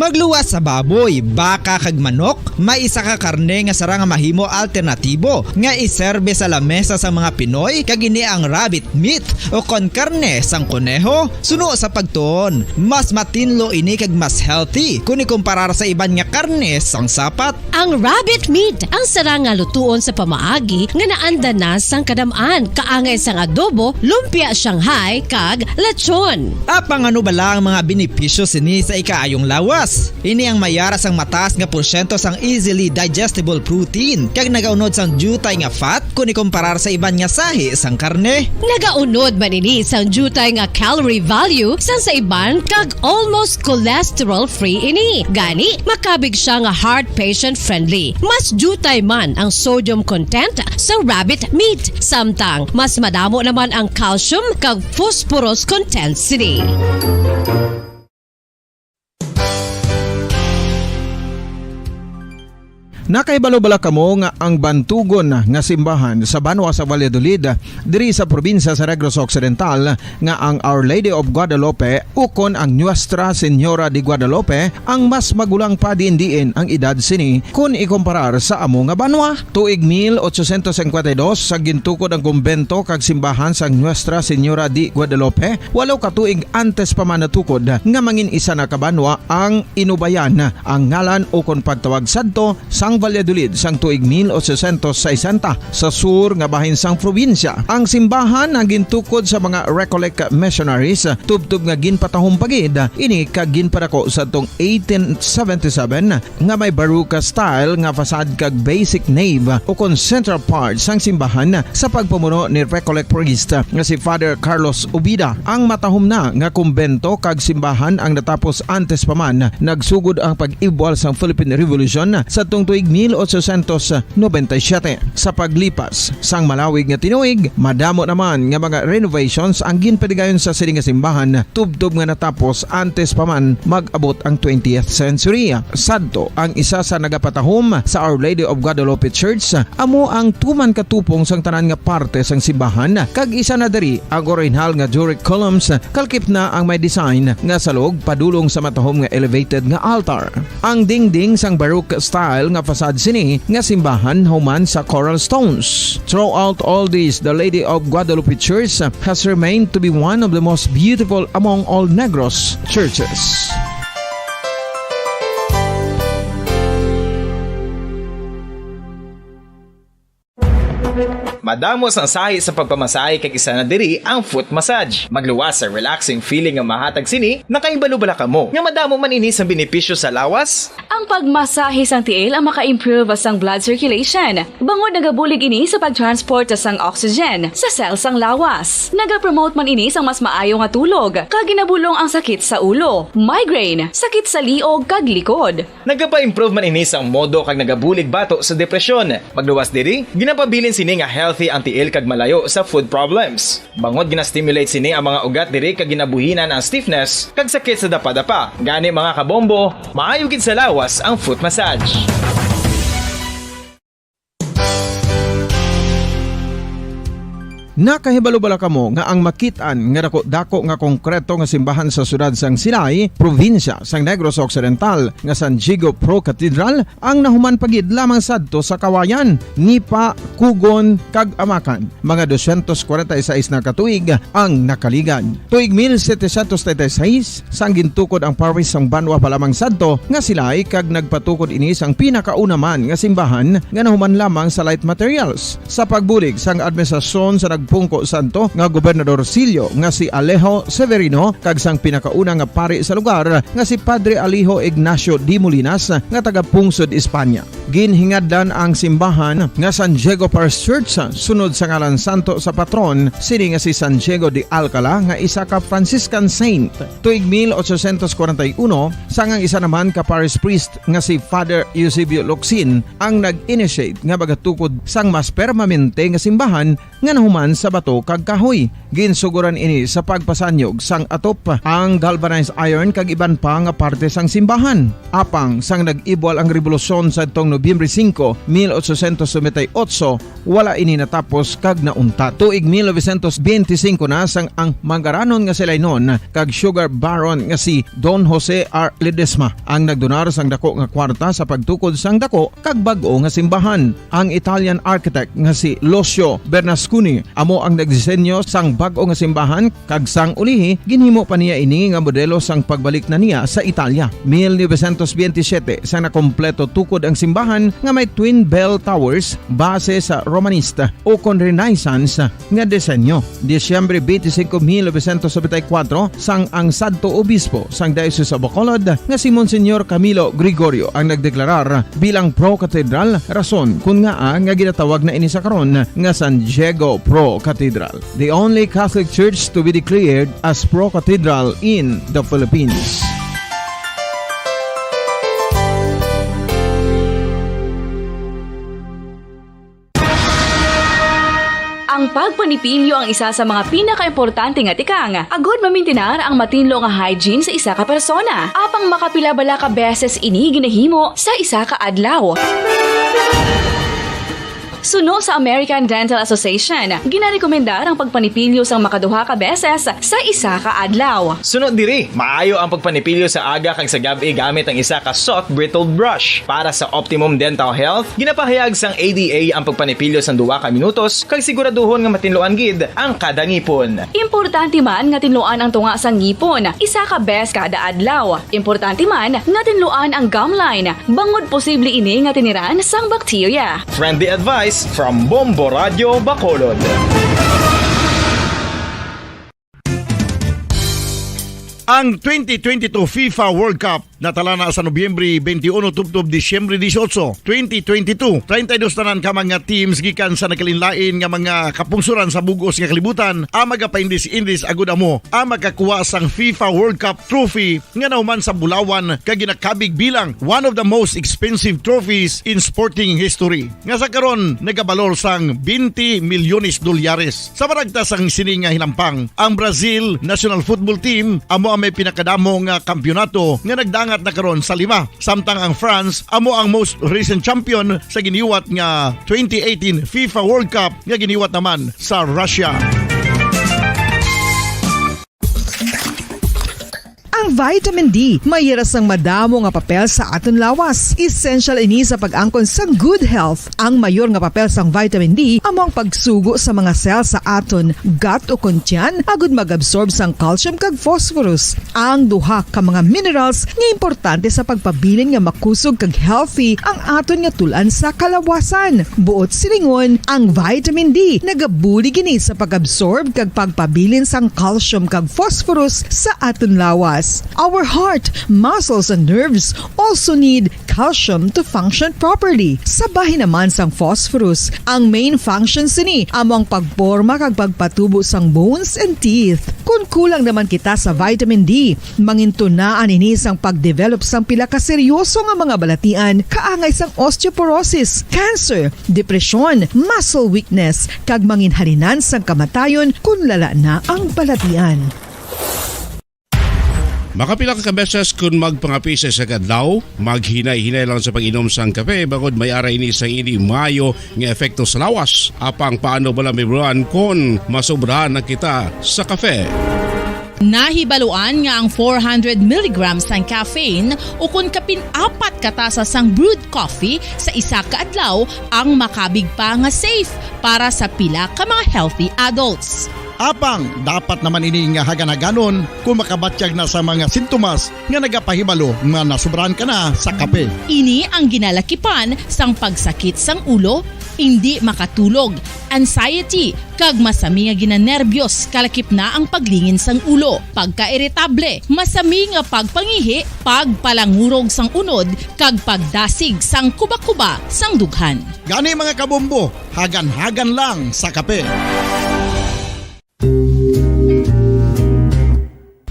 [SPEAKER 4] Magluwas sa baboy, baka kag manok, may isa ka karne nga sara nga mahimo alternatibo nga iserbe sa lamesa sa mga Pinoy kag ini ang rabbit meat o kon karne sang kuneho. Suno sa pagtuon, mas matinlo ini kag mas healthy kung ikumparar sa iban nga karne sang sapat.
[SPEAKER 5] Ang rabbit meat ang sara nga lutuon sa pamaagi nga naanda na sang kadamaan, kaangay sang adobo, lumpia Shanghai kag lechon.
[SPEAKER 4] Apang ano bala ang mga benepisyo sini sa ikaayong lawas? Ini ang mayaras ang mataas nga porsyento sang easily digestible protein kag nagaunod sang jutay nga fat kung ikumparar sa iban nga sahi sang karne.
[SPEAKER 5] Nagaunod man ini sang jutay nga calorie value sang sa iban kag almost cholesterol free ini. Gani makabig siya nga heart patient friendly. Mas jutay man ang sodium content sa rabbit meat, samtang mas madamo naman ang calcium kag phosphorus content sini.
[SPEAKER 1] Nakaibalo-bala kamo nga ang bantugon nga simbahan sa Banwa sa Valladolid diri sa probinsya sa Negros Occidental nga ang Our Lady of Guadalupe ukon ang Nuestra Señora de Guadalupe ang mas magulang pa diin ang edad sini kung ikumparar sa amo nga banwa. Tuig 1852 sa gintukod ang kumbento kag simbahan sa Nuestra Señora de Guadalupe, walo ka tuig antes pa man natukod nga mangin isa na kabanwa ang inubayan ang ngalan ukon pagtawag sadto sang Valladolid sang tuig 1860 sa sur nga bahin sang probinsya. Ang simbahan ang gintukod sa mga Recollect missionaries tubtub nga ginpatahong pagid ini kag ginpadako sa tong 1877 nga may baroque style nga fasad kag basic nave o kon central part sang simbahan sa pagpamuno ni Recollect priest nga si Father Carlos Ubida. Ang matahom na nga kumbento kag simbahan ang natapos antes pa man nagsugod ang pag-ibwal sang Philippine Revolution sa tong tuig 1897. Sa paglipas sang malawig nga tinuig, madamo naman nga mga renovations ang ginpadigayon sa sining nga simbahan tubtob nga natapos antes pa man mag-abot ang 20th century. Sadto ang isa sa nagapatahom sa Our Lady of Guadalupe Church, amo ang tuman katupong sang tanan nga parte sang simbahan kag isa na diri ang original nga Doric columns kalkip na ang may design nga salog padulong sa matahom nga elevated nga altar. Ang dingding sang baroque style nga fasad sini nga simbahan human sa coral stones. Throughout all this, the Lady of Guadalupe Church has remained to be one of the most beautiful among all Negros churches.
[SPEAKER 6] Madamos ang sahi sa pagpamasahe kag isa na diri ang foot massage. Magluwas sa relaxing feeling nga mahatag sini, nakaibalo-bala ka mo. Nga madamo man ini sa benepisyo sa lawas.
[SPEAKER 7] Ang pagmasahe sang tiil ang maka-improve sang blood circulation. Bangod nagabulig ini sa pagtransport sang oxygen sa cells sang lawas. Nagapromote man ini sang mas maayo nga tulog, kag ginabulong ang sakit sa ulo, migraine, sakit sa liog kag likod.
[SPEAKER 6] Nagapa-improve man ini sang modo kag nagabulig bato sa depresyon. Magluwas diri, ginapabilin sini nga healthy ang tiil kag malayo sa food problems. Bangod ginastimulate sini ang mga ugat diri kag ginabuhinan ang stiffness kag sakit sa dapa-dapa. Gani mga kabombo, maayo gid sa lawas ang foot massage.
[SPEAKER 1] Nakahibalo-bala kamo nga ang makitaan nga dako nga konkreto nga simbahan sa sudad sang Sinay, probinsya sang Negros Occidental nga San Diego Pro Cathedral ang nahuman pagid lamang sadto sa Kawayan, Nipa, Kugon kag Amakan. Mga 246 na katuig ang nakaligan. Tuig 1736 sang gintukod ang parish sang Banwa pa lamang sadto nga silay kag nagpatukod ini sang pinakauna man nga simbahan nga nahuman lamang sa light materials. Sa pagbulig sang administrasyon sa Pungko Santo nga Gobernador Silio nga si Alejo Severino kag sang pinakauna nga pari sa lugar nga si Padre Alijo Ignacio de Molinas nga taga Pungsod, Espanya. Ginhingadlan ang simbahan nga San Diego Parish Church sunod sa ngalan santo sa patron sini nga si San Diego de Alcala nga isa ka Franciscan saint. Tuig 1841 sangang isa naman ka parish priest nga si Father Eusebio Locsin ang nag-initiate nga bagatukod sang mas permanente nga simbahan nga nahuman sa bato kag kahoy. Ginsuguran ini sa pagpasanyog sang atop ang galvanized iron kag iban pa nga parte sang simbahan. Apang sang nag-ibwal ang revolusyon sa tong Nobyembre 5, 1898, wala ini natapos kag nauntat. Tuig 1925 na sang ang manggaranon nga sila noon kag sugar baron nga si Don Jose R. Ledesma ang nagdonar sang dako nga kwarta sa pagtukod sang dako kag bag-o nga simbahan. Ang Italian architect nga si Lucio Bernasconi amo ang nagdisenyo sang bag-o nga simbahan kag sang ulihi ginhimo pa niya ini nga modelo sang pagbalik na niya sa Italia. 1927 sang nakompleto tukod ang simbahan nga may twin bell towers base sa Romanista o kon Renaissance nga disenyo. Disyembre 25, 1974 sang ang sadto obispo sang Diocese of Bacolod nga si Monsignor Camilo Gregorio ang nagdeklarar bilang pro-cathedral, rason kung nga ginatawag na ini sa karon nga San Diego Pro-Cathedral, the only Catholic church to be declared as pro-cathedral in the Philippines.
[SPEAKER 7] Ang pagpanipilyo ang isa sa mga pinaka-importante nga tikang. Agod mamintinar ang matinlo nga hygiene sa isa ka persona. Apang makapila-bala ka beses ini ginahimo sa isa ka adlaw. Suno sa American Dental Association, ginarekomendar ang pagpanipilyo sang makaduha ka beses sa isa ka adlaw.
[SPEAKER 6] Sunod diri, maayo ang pagpanipilyo sa aga kag sa gabi gamit ang isa ka soft brittled brush. Para sa optimum dental health, ginapahayag sang ADA ang pagpanipilyo sang 2 ka minutos kag siguraduhon nga matinloan gid ang kada ngipon.
[SPEAKER 7] Importante man nga tinluan ang tunga sang ngipon, isa ka bes kada adlaw. Importante man nga tinluan ang gum line, bangod posible ini nga tiniran sang bakterya.
[SPEAKER 6] Friendly advice from Bombo Radio Bacolod.
[SPEAKER 2] Ang 2022 FIFA World Cup natala na sa Nobyembre 21 tubtob Disyembre 18, 2022. 32 tanan ka mga teams gikan sa nakalinlain nga mga kapungsuran sa bugos nga kalibutan ang magapaindis-indis agud amo ang makakuha sang FIFA World Cup trophy nga nauman sa Bulawan kag ginakabig bilang one of the most expensive trophies in sporting history. Nga sa karon nagabalor sang 20 milyones dolyares. Sa baragta sang sini nga hinampang, ang Brazil National Football Team amo ang may pinakadamo nga kampyonato nga nagdangat na karon sa 5. Samtang ang France amo ang most recent champion sa giniwat nga 2018 FIFA World Cup nga giniwat naman sa Russia.
[SPEAKER 3] Ang vitamin D mayira sang madamo nga papel sa aton lawas. Essential ini sa pag-angkon sang good health. Ang mayor nga papel sang vitamin D amo ang pagsugo sa mga cell sa aton gut o kuntyan agud mag-absorb sang calcium kag phosphorus. Ang duha ka mga minerals nga importante sa pagpabilin nga makusog kag healthy ang aton nga tulan sa kalawasan. Buot silingon, ang vitamin D nagabuli gini sa pag-absorb kag pagpabilin sang calcium kag phosphorus sa aton lawas. Our heart, muscles, and nerves also need calcium to function properly. Sabahin naman sang phosphorus, ang main function sini among pagporma kag pagpatubo sang bones and teeth. Kung kulang naman kita sa vitamin D, mangintunaan ini sang pagdevelop sang pila ka seryoso nga mga balatian, kaangay sang osteoporosis, cancer, depresyon, muscle weakness, kag manginhalinan sang kamatayon kung lala na ang balatian.
[SPEAKER 8] Makapila ka beses kung magpangapisa sa kadlaw, maghinay-hinay lang sa pag-inom sang kape bagod may aray ini sang hindi mayo nga efekto sa lawas. Apang paano bala may buruan kung masobrahan na kita sa kape?
[SPEAKER 9] Nahibaluan nga ang 400 mg sang caffeine o kung kapin-4 katasa sang brewed coffee sa isa ka adlaw ang makabig pa nga safe para sa pila ka mga healthy adults.
[SPEAKER 2] Apang dapat naman ini nga haganaganon kung makabatyag na sa mga sintomas nga nagapahibalo nga nasubrahan ka na sa kape.
[SPEAKER 9] Ini ang ginalakipan sang pagsakit sang ulo, hindi makatulog, anxiety, kag masami nga ginanerbiyos kalakip na ang paglingin sang ulo, pagka-iritable, masami nga pagpangihi, pagpalangurog sang unod, kag pagdasig sang kuba-kuba sang dughan.
[SPEAKER 2] Gani mga kabombo, hagan-hagan lang sa kape.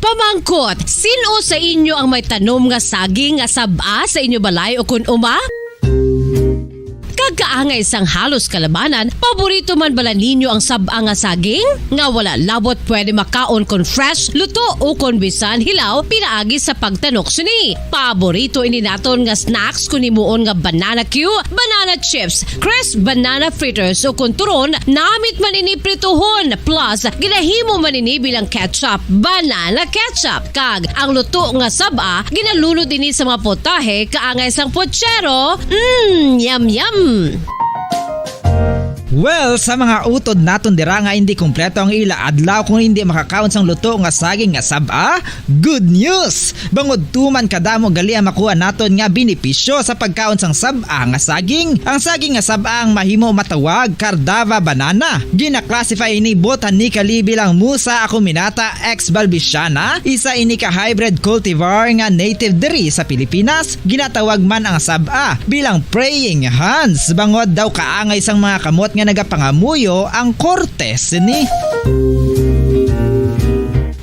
[SPEAKER 5] Pamangkot, sino sa inyo ang may tanom nga saging nga saba sa inyo balay o kun uma? Kag kaangay sang halos kalabanan, paborito man bala ninyo ang sab-a nga saging? Nga wala labot pwede makaon kon fresh, luto o kon bisan hilaw pinaagi sa pagtanok sini. Paborito ini naton nga snacks kun himuon nga banana Q, banana chips, crisp banana fritters o kun turon, namit man ini prituhon plus ginahimo man ini bilang ketchup, banana ketchup. Kag ang luto nga sab-a ginalunod ini sa mga potahe kaangay sang pochero. Yum yum.
[SPEAKER 4] Well, sa mga utod naton dira nga hindi kumpleto ang ila adlaw kung hindi makakaon sang luto nga saging nga sab-a, good news! Bangod tuman kadamo gali ang makuha naton nga benepisyo sa pagkaon sang sab-a nga saging. Ang saging nga sab-a ang mahimo matawag Cardava banana. Gina-classify ini botanically bilang Musa acuminata ex balbisiana, isa ini ka hybrid cultivar nga native diri sa Pilipinas. Ginatawag man ang sab-a bilang praying hands. Bangod daw kaangay sang mga kamot nga nagapangamuyo ang kortes ni.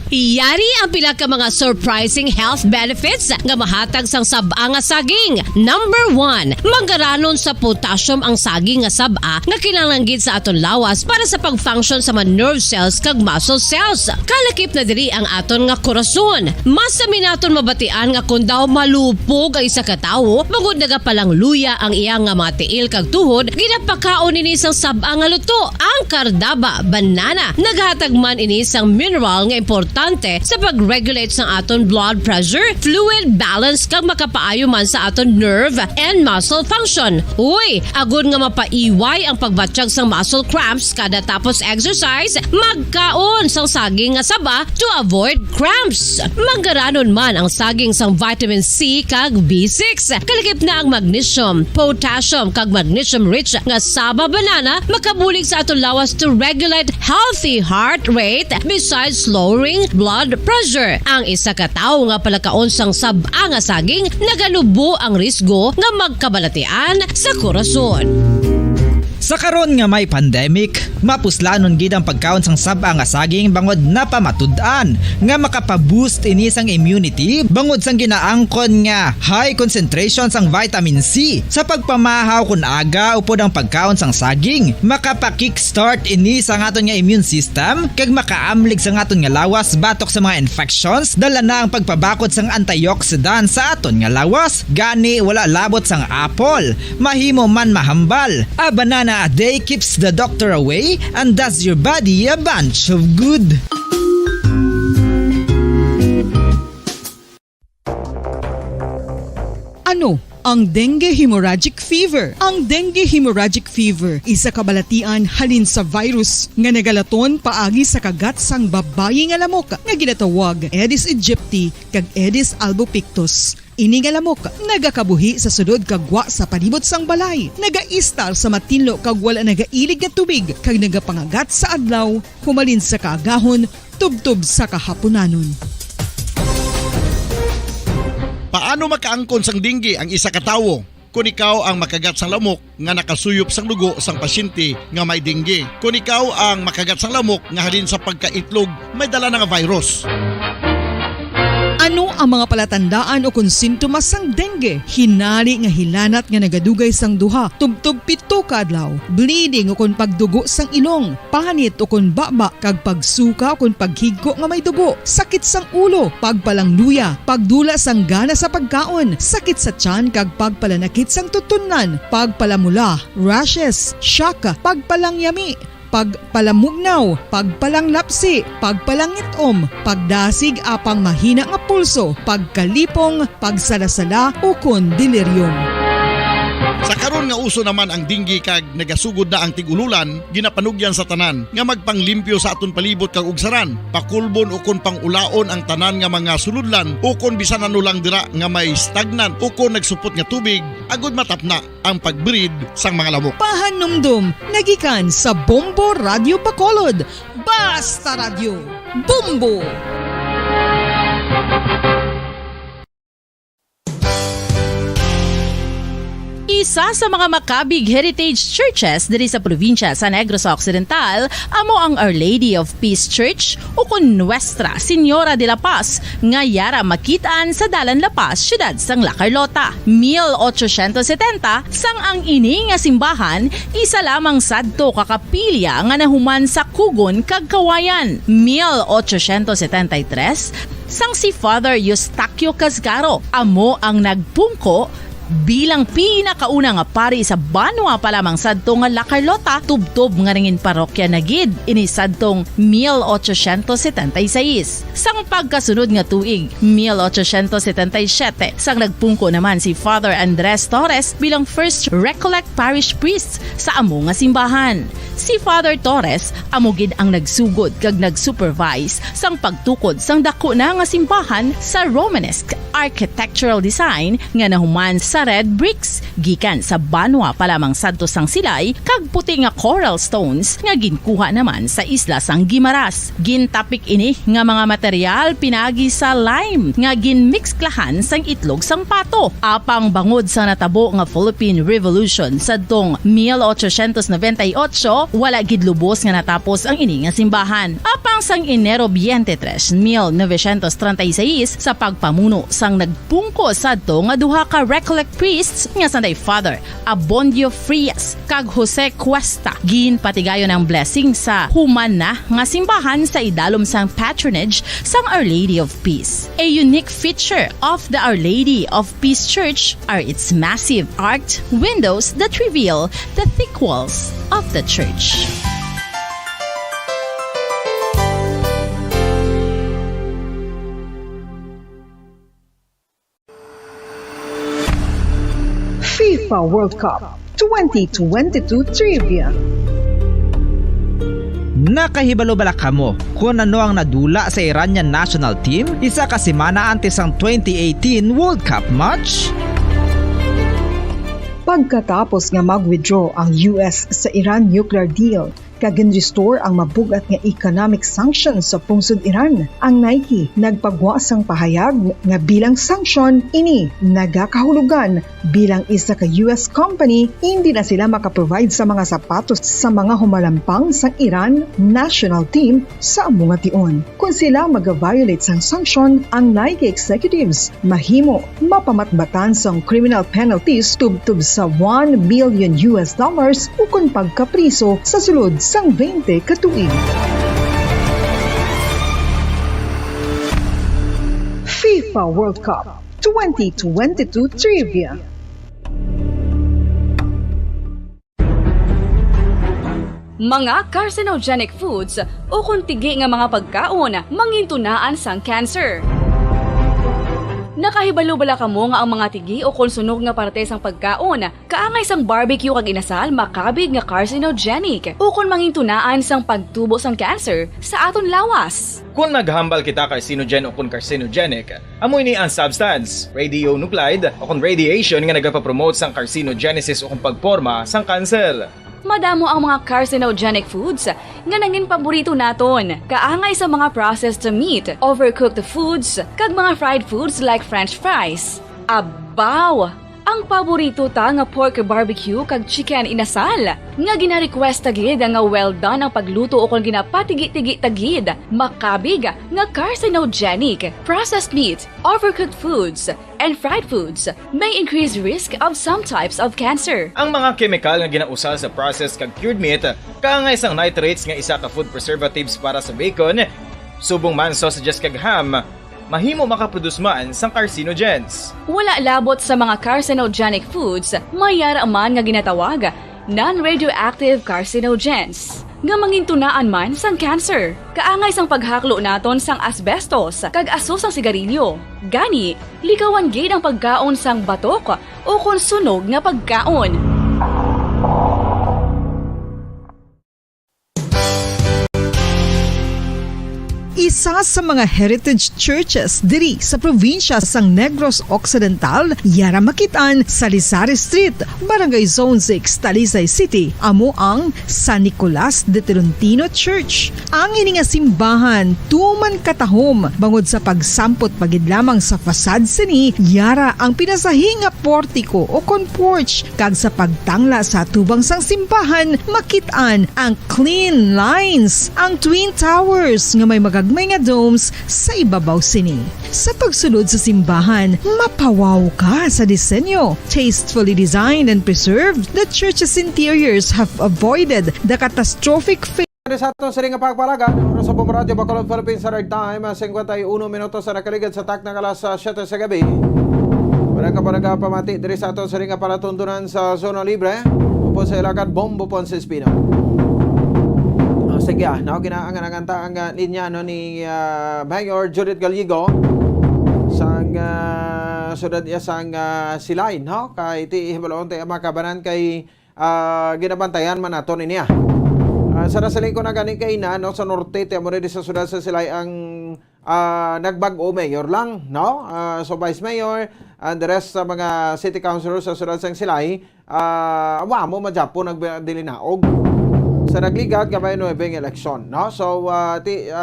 [SPEAKER 5] Iyari ang pila ka mga surprising health benefits nga mahatag sang sab-a nga saging. Number 1, manggaranon sa potassium ang saging nga sab-a nga kinahanglan sa aton lawas para sa pag-function sa mga nerve cells kag muscle cells. Kalakip na diri ang aton nga korason. Mas sa minaton mabatian nga kun daw malupog ang isa ka tawo, bangod nagapalang luya ang iyang nga mga tiil kag tuhod, ginapakaon ini sang sab-a nga luto. Ang Cardava banana naghatag man ini sang mineral nga importante sa pag-regulate sa aton blood pressure, fluid balance kag makapaayo man sa aton nerve and muscle function. Uy, agud nga mapaiway ang pagbatsyag sang muscle cramps kada tapos exercise, magkaon sang saging nga saba to avoid cramps. Manggaranon man ang saging sang vitamin C kag B6. Kalakip na ang magnesium, potassium kag magnesium rich nga saba banana makabulig sa aton lawas to regulate healthy heart rate besides lowering blood pressure. Ang isa ka tawo nga palakaon sang sab-a nga saging nagalubo ang risgo nga magkabalatian sa korason.
[SPEAKER 4] Sa karon nga may pandemic, mapuslanon gid ang pagkaon sang sab-a nga saging bangod napamatud-an nga makapaboost ini sang immunity bangod sang ginaangkon nga high concentration sang vitamin C. Sa pagpamahaw kun aga upod ang pagkaon sang saging, makapa-kickstart ini sa aton nga immune system kag makaamlig sa aton nga lawas batok sa mga infections. Dala na ang pagpabakod sang antioxidant sa aton nga lawas. Gani wala labot sang apple, mahimo man mahambal. A banana a day keeps the doctor away and does your body a bunch of good.
[SPEAKER 3] Ano ang dengue hemorrhagic fever? Ang dengue hemorrhagic fever isa kabalatian halin sa virus nga nagalaton paagi sa kagat sang babayi nga lamok nga ginatawag Aedes aegypti kag Aedes albopictus. Ini nga lamok nagakabuhi sa sudod kagwa sa palibot sang balay, nagaistar sa matinlo kag wala nagailig nga tubig kag nagapangagat sa adlaw, humalin sa kaagahon, tubtob sa kahaponanon.
[SPEAKER 2] Paano makaangkon sang dengue ang isa ka tawo? Kung ikaw ang makagat sang lamok nga nakasuyop sang dugo sang pasyente nga may dengue. Kung ikaw ang makagat sang lamok nga halin sa pagkaitlog may dala nga virus.
[SPEAKER 3] Ano ang mga palatandaan o kung sintomas sang dengue? Hinali nga hilanat nga nagadugay sang duha, tubtob 7 ka adlaw, bleeding o kung pagdugo sang ilong, panit o kung baba, kag pagsuka o kung paghigko nga may dugo, sakit sang ulo, pagpalangluya, pagdula sang gana sa pagkaon, sakit sa tiyan kag pagpalanakit sang tutunan, pagpalamula, rashes, shock, pagpalangyami, pagpalamugnaw, pagpalanglapsi, pagpalangitom, pagdasig apang mahina nga pulso, pagkalipong, pagsalasala o kun delirium.
[SPEAKER 2] Sa karon nga uso naman ang dengue kag nagasugod na ang tigululan, ginapanugyan sa tanan nga magpanglimpyo sa aton palibot kag ugsaran, pakulbon o kon pangulaon ang tanan nga mga suludlan o kon bisan ano lang dira nga may stagnant o kon nagsupot nga tubig, agud matapna ang pagbreed sang mga lamok.
[SPEAKER 3] Pahanumdum, nagikan sa Bombo Radio Bacolod. Basta Radio, Bombo!
[SPEAKER 9] Isa sa mga makabig heritage churches diri sa probinsya sa Negros Occidental amo ang Our Lady of Peace Church o kun Nuestra Señora de la Paz nga yara makitaan sa Dalan La Paz, siyudad sang La Carlota. 1870 sang ang ini nga simbahan isa lamang sadto kakapilya nga nahuman sa Kugon kag Kawayan. 1873 sang si Father Eustaquio Casgaro amo ang nagpungko bilang pinakauna nga pari sa Banwa pa lamang sadto nga La Carlota, tubtob nga ringin parokya na gid ini sadtong 1876. Sang pagkasunod nga tuig 1877 sang nagpungko naman si Father Andres Torres bilang first Recollect Parish Priest sa amo nga simbahan. Si Father Torres amo gid ang nagsugod kag nagsupervise sang pagtukod sang dako na nga simbahan sa Romanesque architectural design nga nahuman sa red bricks gikan sa Banwa pa lamang sadto sang silay kag puti nga coral stones nga ginkuha naman sa isla sang Guimaras. Gintapik ini nga mga material pinagi sa lime nga ginmixklahan sang itlog sang pato. Apang bangod sa natabo nga Philippine Revolution sadtong 1898 wala gid lubos nga natapos ang ini nga simbahan. Apang sang Enero 23, 1936 sa pagpamuno sang nagpungko sadto nga duha ka Recollect priests nga sanday Father Abondio Frias kag Jose Cuesta ginpatigayon ang blessing sa human na nga simbahan sa idalom sang patronage sang Our Lady of Peace. A unique feature of the Our Lady of Peace Church are its massive arched windows that reveal the thick walls of the church.
[SPEAKER 3] FIFA World Cup 2022 Trivia.
[SPEAKER 4] Nakahibalo bala kamo kung ano ang nadula sa Iranian national team isa ka semana antes ang 2018 World Cup match?
[SPEAKER 3] Pagkatapos nga mag-withdraw ang US sa Iran nuclear deal, kagin-restore ang mabugat nga economic sanctions sa pungsod Iran. Ang Nike nagpagwasang pahayag nga bilang sanction ini nagakahulugan bilang isa ka US company hindi na sila makaprovide sa mga sapatos sa mga humalampang sa Iran national team sa mga tion. Kung sila mag-violate sang sanction, ang Nike executives mahimo mapamatbatan sang criminal penalties tubtub sa $1 million ukon pagkapriso sa sulod sang 20 katuig. FIFA World Cup 2022 Trivia.
[SPEAKER 7] Mga carcinogenic foods o kuntigi nga mga pagkaon mangintunaan sang cancer. Nakahibalo bala kamo nga ang mga tigi o konsunog nga parte sang pagkaon kaangay sang barbecue kag inasal makabig nga carcinogenic o kon mangintunaan sang pagtubo sang cancer sa aton lawas.
[SPEAKER 6] Kung naghambal kita carcinogen o kung carcinogenic, amoy ni ang substance, radionuclide o kung radiation nga nagapapromote sang carcinogenesis o kung pagporma sang cancer.
[SPEAKER 7] Madamo ang mga carcinogenic foods nga nangin paborito naton. Kaangay sa mga processed meat, overcooked foods, kag mga fried foods like french fries. Abaw! Ang paborito ta nga pork barbecue kag chicken inasal. Nga gina-request tagid nga well done ang pagluto o kung ginapatigi-tigi tagid. Makabig nga carcinogenic, processed meat, overcooked foods, and fried foods may increase risk of some types of cancer.
[SPEAKER 6] Ang mga chemical nga ginausal sa processed kag cured meat, kaangay sang nitrates nga isa ka food preservatives para sa bacon, subong man sausages kag ham, mahimo makaproduce man sang carcinogens.
[SPEAKER 7] Wala labot sa mga carcinogenic foods, mayara man nga ginatawag non-radioactive carcinogens nga mangintunaan man sang cancer. Kaangay sang paghaklo naton sang asbestos kag aso sang sigarilyo. Gani, likawan gid ang pagkaon sang batok o kon sunog nga pagkaon.
[SPEAKER 3] Isa sa mga heritage churches diri sa probinsya sang Negros Occidental, yara makitaan sa Lisari Street, Barangay Zone 6, Talisay City, amo ang San Nicolas de Tolentino Church. Ang ini nga simbahan tuman katahom bangod sa pagsampot pagid lamang sa fasad sini, yara ang pinasahi nga portiko o porch, kag sa pagtangla sa tubang sang simbahan makitaan ang clean lines, ang twin towers nga may magagmay nga domes sa ibabaw sini. Sa pagsulod sa simbahan, mapawaw ka sa disenyo. Tastefully designed and preserved, the church's interiors have avoided the catastrophic fate
[SPEAKER 1] Sa ato sa ring pagpalaga, sa Pumradyo, Bacolod, Philippines, sa Red Time, 51 minutos sa nakaligid sa tak ng alas 7 sa gabi. Wala ka pa nagpamati diri sa ato sa ring palatuntunan sa Zona Libre, upo sa Ilagad, Bombo, Ponce, Espino. Sige, kinaangan ang linya ni Mayor Judith Gallego sang sudad iya sang Silay, no? Kay ti hibalon tayo makabanan kay ginabantayan man nato niya. Sa nasaling ko na gani kay na, no, sa norte, mo rin sa sudad sa Silay ang nagbago mayor lang, no? So vice mayor and the rest sa mga city councilors sa sudad sa Silay, mo madyapo nagdilinaog sa nagligad gabay no ebeng election, no? So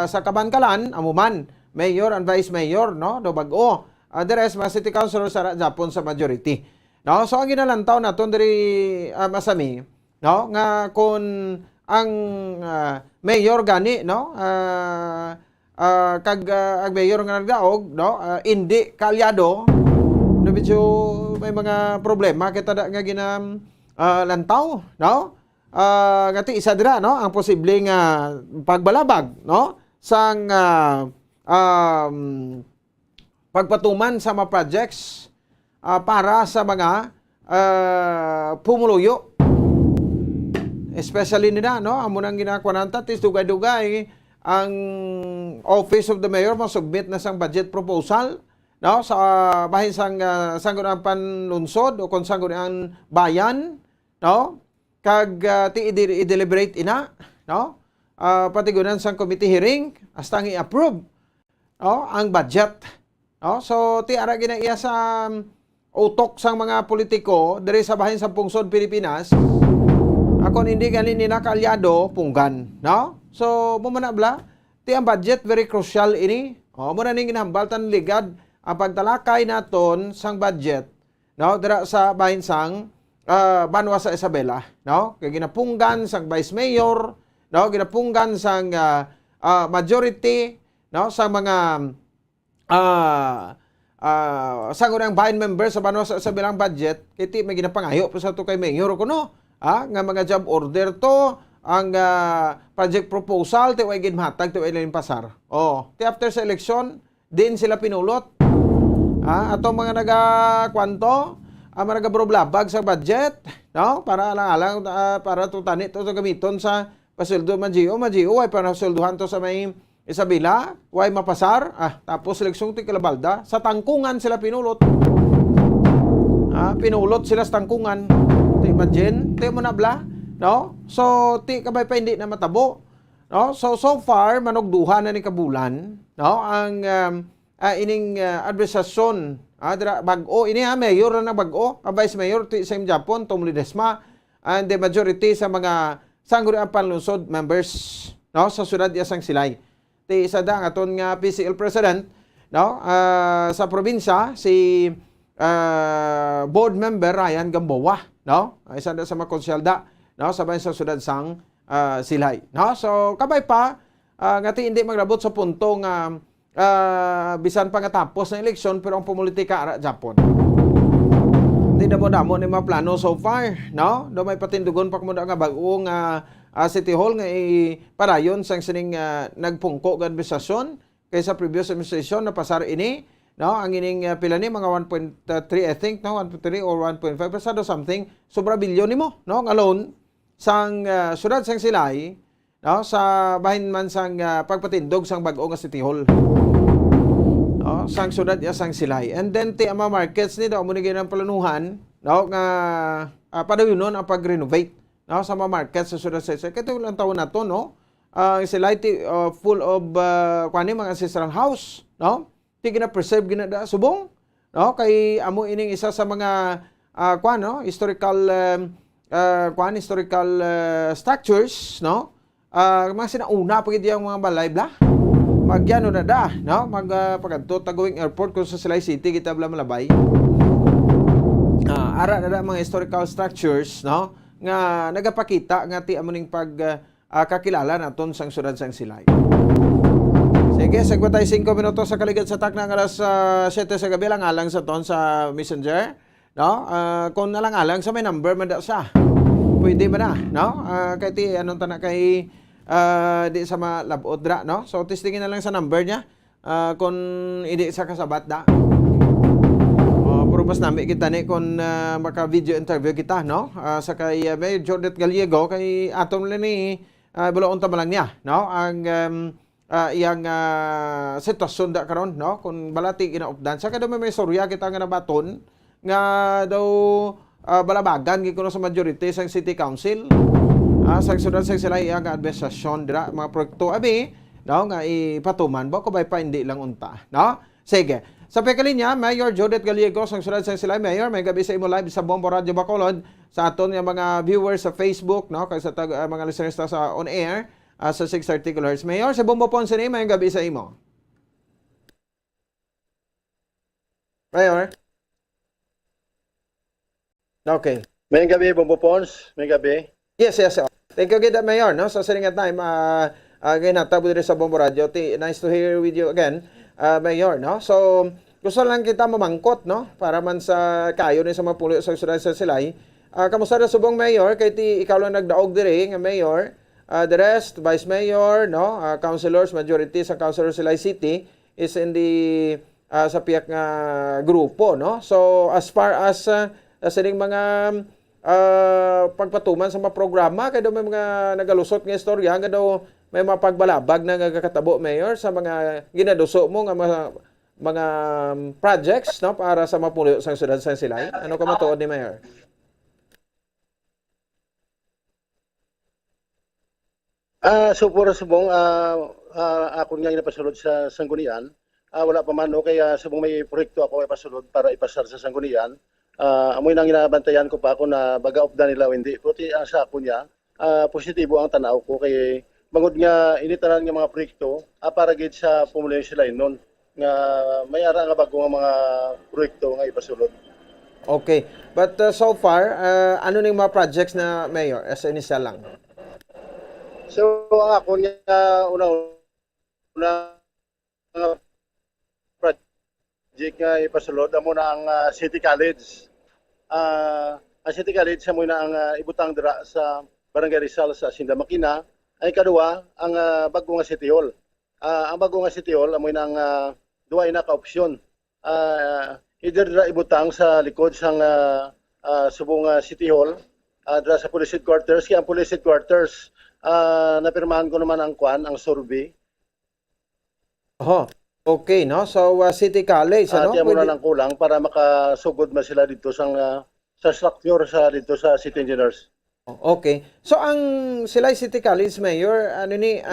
[SPEAKER 1] sa Kabankalan amuman mayor and vice mayor, no, do bago. The rest mga city councilors sa Japon sa majority, no? So ang ginalantaw naton diri masami, no, nga kon ang mayor gani, no, kag ang mayor nga nagdaog, no, hindi kalyado, no, medyo may mga problema kita nga lantaw, no. Ngati isa dira, no, ang posibleng pagbalabag, no, sang pagpatuman sa mga projects para sa mga pumuluyo, especially nila, no, amo nang ginakuha nanta tis dugay-dugay ang Office of the Mayor masubmit na sang budget proposal, no, sa bahin sang sanggunan panlunsod o kung sanggunan bayan, no, kag ti i-deliberate ina, no, patigunan sang committee hearing hasta ang i-approve, no, ang budget, no. So ti ara ginaiya sa utok sang mga politiko diri sa bahin sa pungsod Pilipinas, akon hindi ganin nila kalyado punggan, no. So mumanabla ti ang budget very crucial ini, mo na ning ginhambaltan ligad ang pagtalakay naton sang budget, no, dira sa bahin sang Banwa sa Isabela, no? Kaya ginapunggan sang vice mayor, no? Ginapunggan sang majority, no? Sa mga sangunang bayan member sa Banwa sa Isabela budget, kiti may ginapangayo pa sa to kay mayor ko, no? Nga mga job order to, ang project proposal ti way ginhatag ti way pasar. Ti after sa election din sila pinulot. Atong mga nagakwanto mga nagaproblabag sa budget, no? Para alang para tutani to gamiton sa pasweldo magio ay para swelduhan to sa may Isabela, way mapasar, tapos seleksyon ti Kalabalda, sa tangkungan sila pinulot. Pinulot sila sa tangkungan. Ti imagine, ti mo nabla, no? So ti kabay pa hindi na matabo, no? So far manugduhan na ni kabulan, no? Ang ining administrasyon bago ini mayor na bago, vice mayor ti sa Japon Tom Ledesma, and the majority sa mga sangguniang panlungsod members, no, sa syudad isang Silay. Ti isa da aton nga PCL president, no, sa probinsya si board member Ryan Gamboa, no, isa da sa mga konsyalda, no, sabay sa syudad sang Silay, no. So kabay pa ngati hindi maglabot sa punto nga bisan pa nga tapos ng eleksyon pero ang pumulitika ara Japon. Di na mo damo ni mga plano so far, no? Do may patindugon pa kamo nga bag-o nga City Hall nga padayon sang sining nagpungko nga administrasyon kaysa previous administration na pasar ini, no? Ang ining pila ni mga 1.3 I think, no, 1.3 or 1.5 pasado something, sobra bilyon nimo, no, nga loan sang syudad sang Silay, no, sa bahin man sang pagpatindog sang bag-o nga City Hall. Sang syudad sang Silay. And then ti ama markets ni daw mo ni ng planuhan, no, nga padayunon ang pag-renovate, no, sa mga markets sa syudad sa Silay. Kaya lang taon na to, no, sila full of mga ancestral house, no? Ti gina-preserve ginada subong, no? Kay amo ining isa sa mga no? Historical historical structures, no? Mga sinauna pagid yung mga balay bla. Magyano na da, no? Pagadto tagawing airport kung sa Silay City kita bla malabay. Ara na da mga historical structures, no? Nga nagapakita nga ti amo ning kakilala naton sang syudad sang Silay. Sige, sagwa tayo 5 minutos sa kaligid sa takna ng alas 7 sa gabi lang alang sa ton sa Messenger, no? Kung nalang-alang sa may number man da sa. Pwede ba na, no? Kay ti anong tana kay di sa malabot dra, no? So testingin na lang sa number niya. Kung hindi sa kasabat da. Pero mas nami kita ni kung maka video interview kita, no? Sa kay Mayor Jordet Gallego kay atom lang ni bulaon ta lang niya, no? Ang iyang sitwasyon da karon, no? Kung balati ginaupdan sa kada may storya kita nga nabaton nga daw balabagan gid kuno sa majority sang city council. Sang syudad sang sila iyang administrasyon dira mga proyekto abi, no? Nga ipatuman ba ko bay pa hindi lang unta, no? Sige. Sa pekalinya, Mayor Jordet Gallego sang syudad sang Silay. Mayor, may gabi sa imo live sa Bombo Radio Bacolod sa aton nga mga viewers sa Facebook, no? Kay sa mga listeners sa on air sa 630 kHz. Mayor, sa Bombo Ponce ni may gabi sa imo. Mayor. Okay.
[SPEAKER 10] May gabi, Bombo Pons. May gabi.
[SPEAKER 1] Yes. Thank you gid Mayor, no? Sa siningat time ginatabo diri sa Bombo Radio. Nice to hear with you again, Mayor, no? So gusto lang kita mamangkot, no? Para man sa kayo ni sa mga pulo sa syudad sa Silay. Kamusta na subong Mayor kay ti ikaw lang nagdaog diri nga Mayor. The rest, Vice Mayor, no? Councilors, majority sa Councilor Silay City is in the sa piyak nga grupo, no? So as far as sining mga pagpatuman sa mga programa kay daw may mga nagalusot nga istorya nga daw may mga pagbalabag na nagakatabo Mayor sa mga ginaduso mo nga mga projects, no, para sa mapulo sa syudad sa Silay. Ano ka matuod ni Mayor?
[SPEAKER 10] So for subong ako nga inapasulod sa Sanggunian. Wala pa man kaya subong may proyekto ako ipasulod para ipasar sa Sanggunian. Amoy nang inabantayan ko pa ako na baga of da nila hindi. Pero sa ako niya, positibo ang tanaw ko kay bangod nga initanan nga mga proyekto para gid sa pumuli sila noon nga may ara nga bago nga mga proyekto nga ipasulod.
[SPEAKER 1] Okay. But so far, ano ning mga projects na Mayor as initial lang?
[SPEAKER 10] So ang ako niya una project nga ipasulod amo na ang City College. Ang City College amo na ang ibutang dira sa Barangay Rizal sa Hacienda Makina. Ay kadua ang bago nga City Hall. Ang bago nga City Hall amo na ang duay na ka-opsyon. Either dira ibutang sa likod sang subong City Hall, dira sa Police Headquarters. Kaya ang Police Headquarters napirmahan ko naman ang ang survey.
[SPEAKER 1] Okay, no? So, City College, ano?
[SPEAKER 10] Tiyan mo na ng kulang para makasugod na sila dito sa structure dito sa City Engineers.
[SPEAKER 1] Okay. So, ang Silay City College, Mayor, ano ni,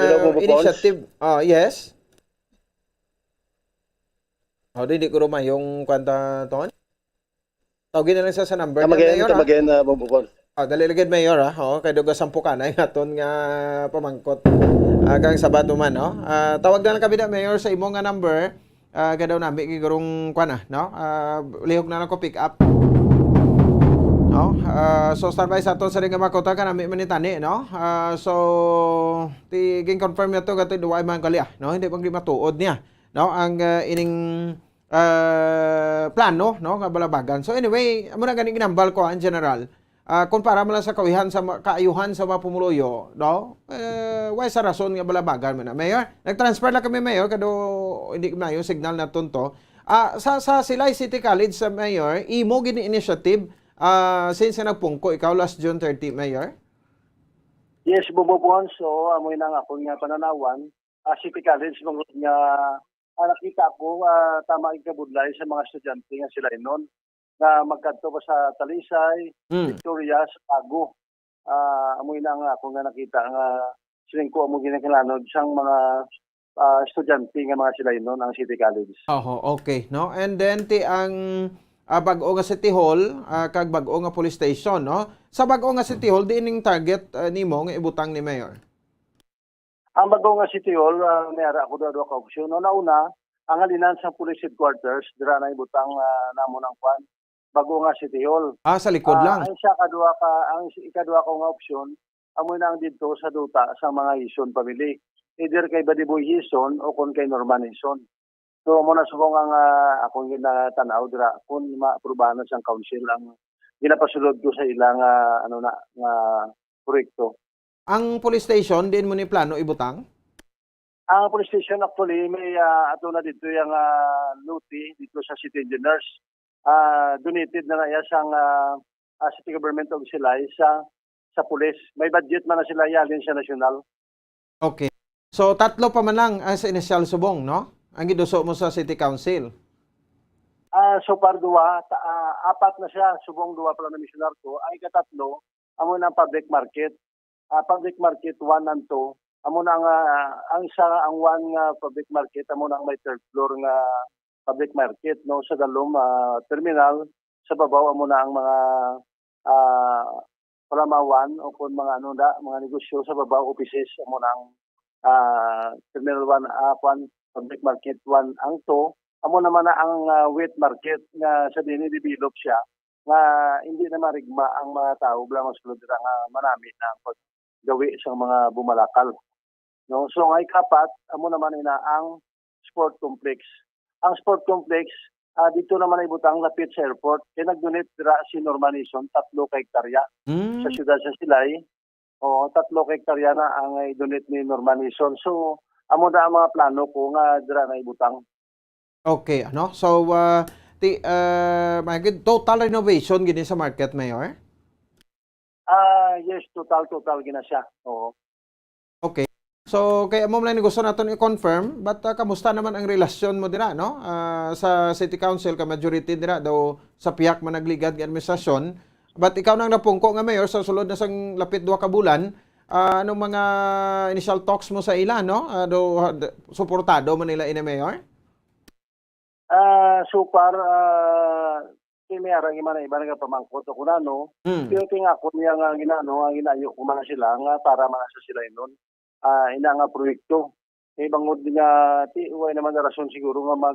[SPEAKER 1] initiative? Yes? Hindi ko ruma yung kwanta ton. Tawagin na lang sa number ng Mayor, ha?
[SPEAKER 10] Tamagen, Bumbukon.
[SPEAKER 1] Dali lagid Mayor, ha? Kay duga 10 ka na, aton nga pamangkot. Kang Sabato man, no? Tawag na lang kami na, Mayor, sa imo nga number. Gadaw namin, kigurong kwa na, no? Lihog na lang ko pick up. No? So, standby sa aton sa rin nga makota ka namin manitani, no? So, tiging confirm na ito, gato duway man kali, no? Hindi pang di matuod niya, no? Ang ining plano, no? Nga balabagan. So, anyway, muna ganing ginambal ko, in general. Kung para mo lang sa kaayuhan sa mga pumuluyo, no? Why sa rason nga balabagan mo na. Mayor, nag-transfer lang kami, Mayor, kado hindi na yung signal na tunto. Sa Silay City College, sa Mayor, imo gini initiative since na nagpungko, ikaw last June 30, Mayor?
[SPEAKER 10] Yes, Bumbukon. So, amoy na nga akong pananawan. City College, mga nga nakita ko, tama yung kabudlay sa mga estudyante nga sila noon na magkanto pa sa Talisay, Victoria, sa Tago. Amoy na nga ako nga nakita nga silingko mo ginakilanod sang mga estudyante nga mga sila nun ang City College.
[SPEAKER 1] Oho, okay, no? And then ti ang bag-o nga City Hall kag bag-o nga police station, no? Sa bag-o nga City Hall di ning target nimo nga ibutang ni Mayor.
[SPEAKER 10] Ang bago nga City Hall, mayara ako daw ka opsyon. No, nauna, ang halinan sa police headquarters, dira na ibutang namon ang kwan. Bago nga City Hall.
[SPEAKER 1] Sa likod lang.
[SPEAKER 10] Ang ikaduha ko nga opsyon, amoy na ang dito sa duta sa mga Hison family. Either kay Badiboy Hison o kung kay Norman Hison. So mo na subong ang akong ginatanaw dira kung maaprubahan na siyang council ang ginapasulod ko sa ilang proyekto.
[SPEAKER 1] Ang police station din mo ni plano ibutang?
[SPEAKER 10] Ang police station actually may ato na dito yung luti dito sa city engineers. Donated na iya sang city government of Silay sa police. May budget man na sila yalin sa national.
[SPEAKER 1] Okay. So tatlo pa man lang sa initial subong, no? Ang giduso mo sa City Council.
[SPEAKER 10] So far apat na siya, subong duwa pala na missionar ko. Ay katatlo, amo na ang public market. Public market 1 and 2. Amo na ang isa ang one public market, amo na ang may third floor nga public market no sa dalom terminal. Sa babaw amo na ang mga palamawan o kung mga mga negosyo sa babaw offices amo na ang terminal 1 public market 1 ang 2. Amo naman na ang wet market nga sa dini-develop siya nga hindi na marigma ang mga tao bla masulod dira nga manami na ang paggawi sa mga bumalakal. No, so ang ikapat amo naman ina ang sport complex. Ang sport complex dito naman ay butang lapit sa airport. Kaya nag-donate dira si Norman Hison 3 ka hektarya sa siyudad sa Silay. O 3 ka hektarya na ang i-donate ni Norman Hison. So amo na ang mga plano ko nga dira na ibutang.
[SPEAKER 1] Okay, ano? So total renovation gini sa market, Mayor?
[SPEAKER 10] Yes, total gina siya. Oo.
[SPEAKER 1] Okay. So kaya mo lang gusto naton i-confirm, but kamusta naman ang relasyon mo dira, no? Sa City Council ka majority dira daw sa piyak man nagligad nga administrasyon, but ikaw nang napungko nga Mayor sa sulod na sang lapit 2 ka bulan, anong mga initial talks mo sa ila, no? Suportado man nila ini Mayor?
[SPEAKER 10] So far, may arang man iba nga pamangkot ko na, no? Pero tinga ko niya nga ginayo ko man sila nga para man sa sila nun. Ina nga proyekto. Bangod nga, uway naman na rason siguro nga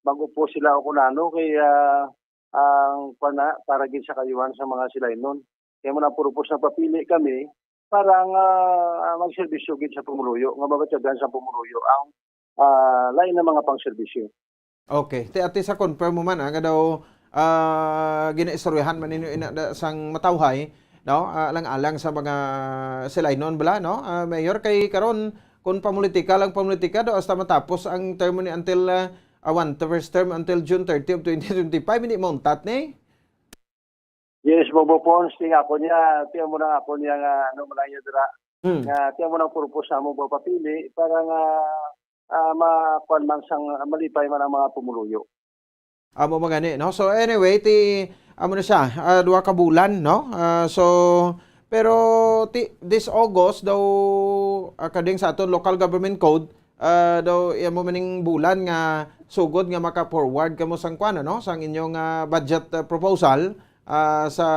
[SPEAKER 10] mag-upo sila o kunano kaya ang para gin sa kayuhan sa mga sila nun. Kaya mo na purpose na papili kami para nga magserbisyo gid sa pumuluyo, nga mabatyagan sa pumuluyo ang lain na mga pang-serbisyo.
[SPEAKER 1] Okay. Ati sa confirm mo man nga daw ginaistoryahan man ninyo sang matawhay, no? Alang-alang sa mga silainon bala, no? Mayor kay karon kung pamulitika do hasta matapos ang term ni until first term until June 30 of 2025 hindi mountat ni.
[SPEAKER 10] Yes, Bobo Pons, tinga ko niya, tiyan mo na ako niya nga man niya dira. Nga tiyan mo na purpose mo ba papili para nga makuan man sang malipay man ang mga pumuluyo.
[SPEAKER 1] Amo magani, no? So anyway, amo na siya, 2 ka bulan, no? Pero this August daw according sa aton local government code, daw amo maning bulan nga sugod nga maka-forward kamo sang kuan, no? Sang inyong budget proposal sa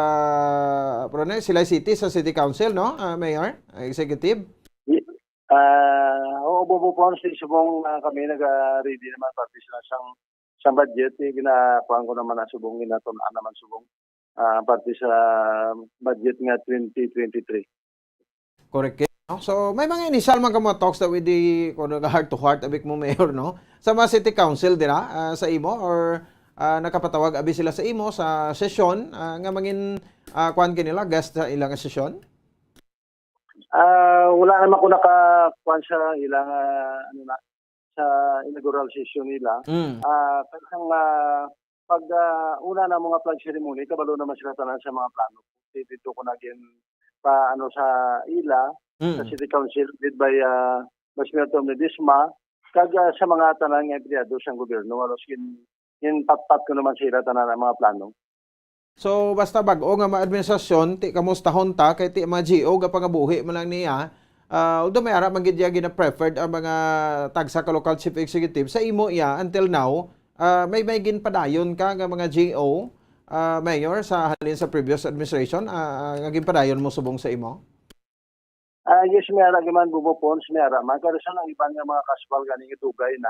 [SPEAKER 1] Silay City sa City Council, no? Mayor, Executive.
[SPEAKER 10] Bobo po subong kami nag-ready naman para sa budget. Ginakuhan ko naman na subong ginatunan naman subong parte sa budget nga 2023.
[SPEAKER 1] Correct. No? So may mga initial mga talks that with the heart to heart abik mo Mayor, no? Sa mga City Council dira sa imo or nakapatawag abi sila sa imo sa session nga mangin kuan kanila guest sa ilang session?
[SPEAKER 10] Wala naman ko nakakuan sa ilang sa inaugural session nila. Kasang pag una na mga flag ceremony, kabalo naman sila tanan sa mga plano. Dito ko naging sa ila sa City Council led by Mas Milton Ledesma kag sa mga tanan nga empleyado sa gobyerno alos in pat ko naman sila tanan ang mga plano.
[SPEAKER 1] So basta bag-o nga administrasyon ti kamustahon ta kay ti mga GO ga pangabuhi man lang niya although may ara magid gina preferred ang mga tagsa ka local chief executive sa imo iya until now may ginpadayon ka nga mga GO mayor sa halin sa previous administration nga ginpadayon mo subong sa imo.
[SPEAKER 10] Yes, may ara man bubopons, may ara man. Pero sa nang ibang nga mga kasbal ganing itugay na,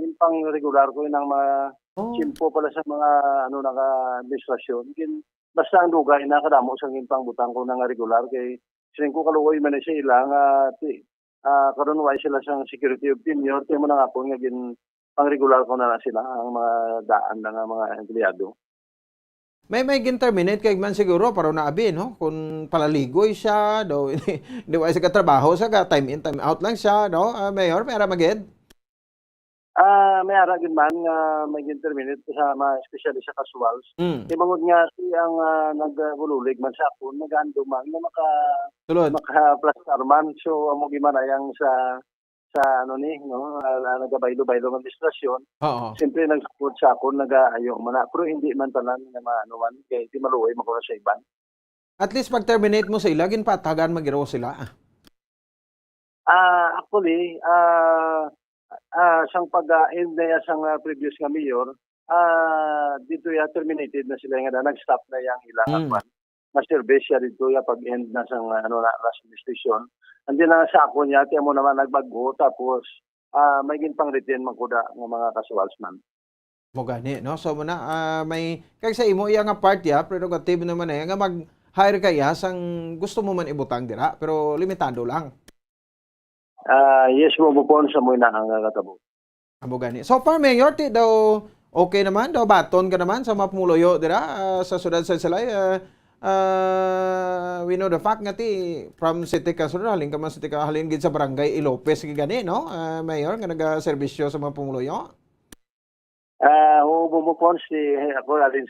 [SPEAKER 10] ginpang regular ko ng mga chimpo pala sa mga naka-administrasyon. Basta ang dugay na kadamo sa ginpang butang ko ng regular kay sining ko kaluoy man sa ilang karon way sila sa security opinion, mo na nga po nga pang regular ko na sila ang mga daan ng mga empleyado.
[SPEAKER 1] May gin-terminate kay man siguro para naabi no kung palaligoy siya do hindi wa sa trabaho sa time in time out lang siya no mayor may ara maged.
[SPEAKER 10] May ara gid man nga may gin-terminate sa mga espesyalista sa casuals. Ibangod nga ang nagbululig man sa akon nagando man nga maka-plastar man so amo gi man ayang sa nagabaylo-baylo ng administrasyon. Siyempre nag-support sa ako, nag-ayaw man pero hindi man tanan na maanuman, kaya di maluoy makuha sa iban.
[SPEAKER 1] At least pag-terminate mo sa ila, ginpatagan magiraw sila.
[SPEAKER 10] Actually, sang pag-end na sang previous nga mayor, dito terminated na sila nga nag-stop na yung ilang akwan. Master base siya dito pag-end na sang last administration. Andi na sa ako niya, tiyan mo naman nagbago, tapos may ginpang retain magkuda ng mga casuals man.
[SPEAKER 1] Mo gani, no? So muna, may, kaya sa imo iya nga part ya, prerogative naman nga mag-hire kaya sang gusto mo man ibutang dira, pero limitado lang.
[SPEAKER 10] Yes, mo po sa mo na ang katabo.
[SPEAKER 1] Amo gani. So far, Mayor, daw okay naman, daw baton ka naman sa mapumuloyo dira sa Sudad sa Salay. We know the fact nga from City Council halin ka man City halin gid sa barangay Ilopez gani no mayor nga naga-serbisyo sa mga pumuloyo.
[SPEAKER 10] Bumupon si ako alin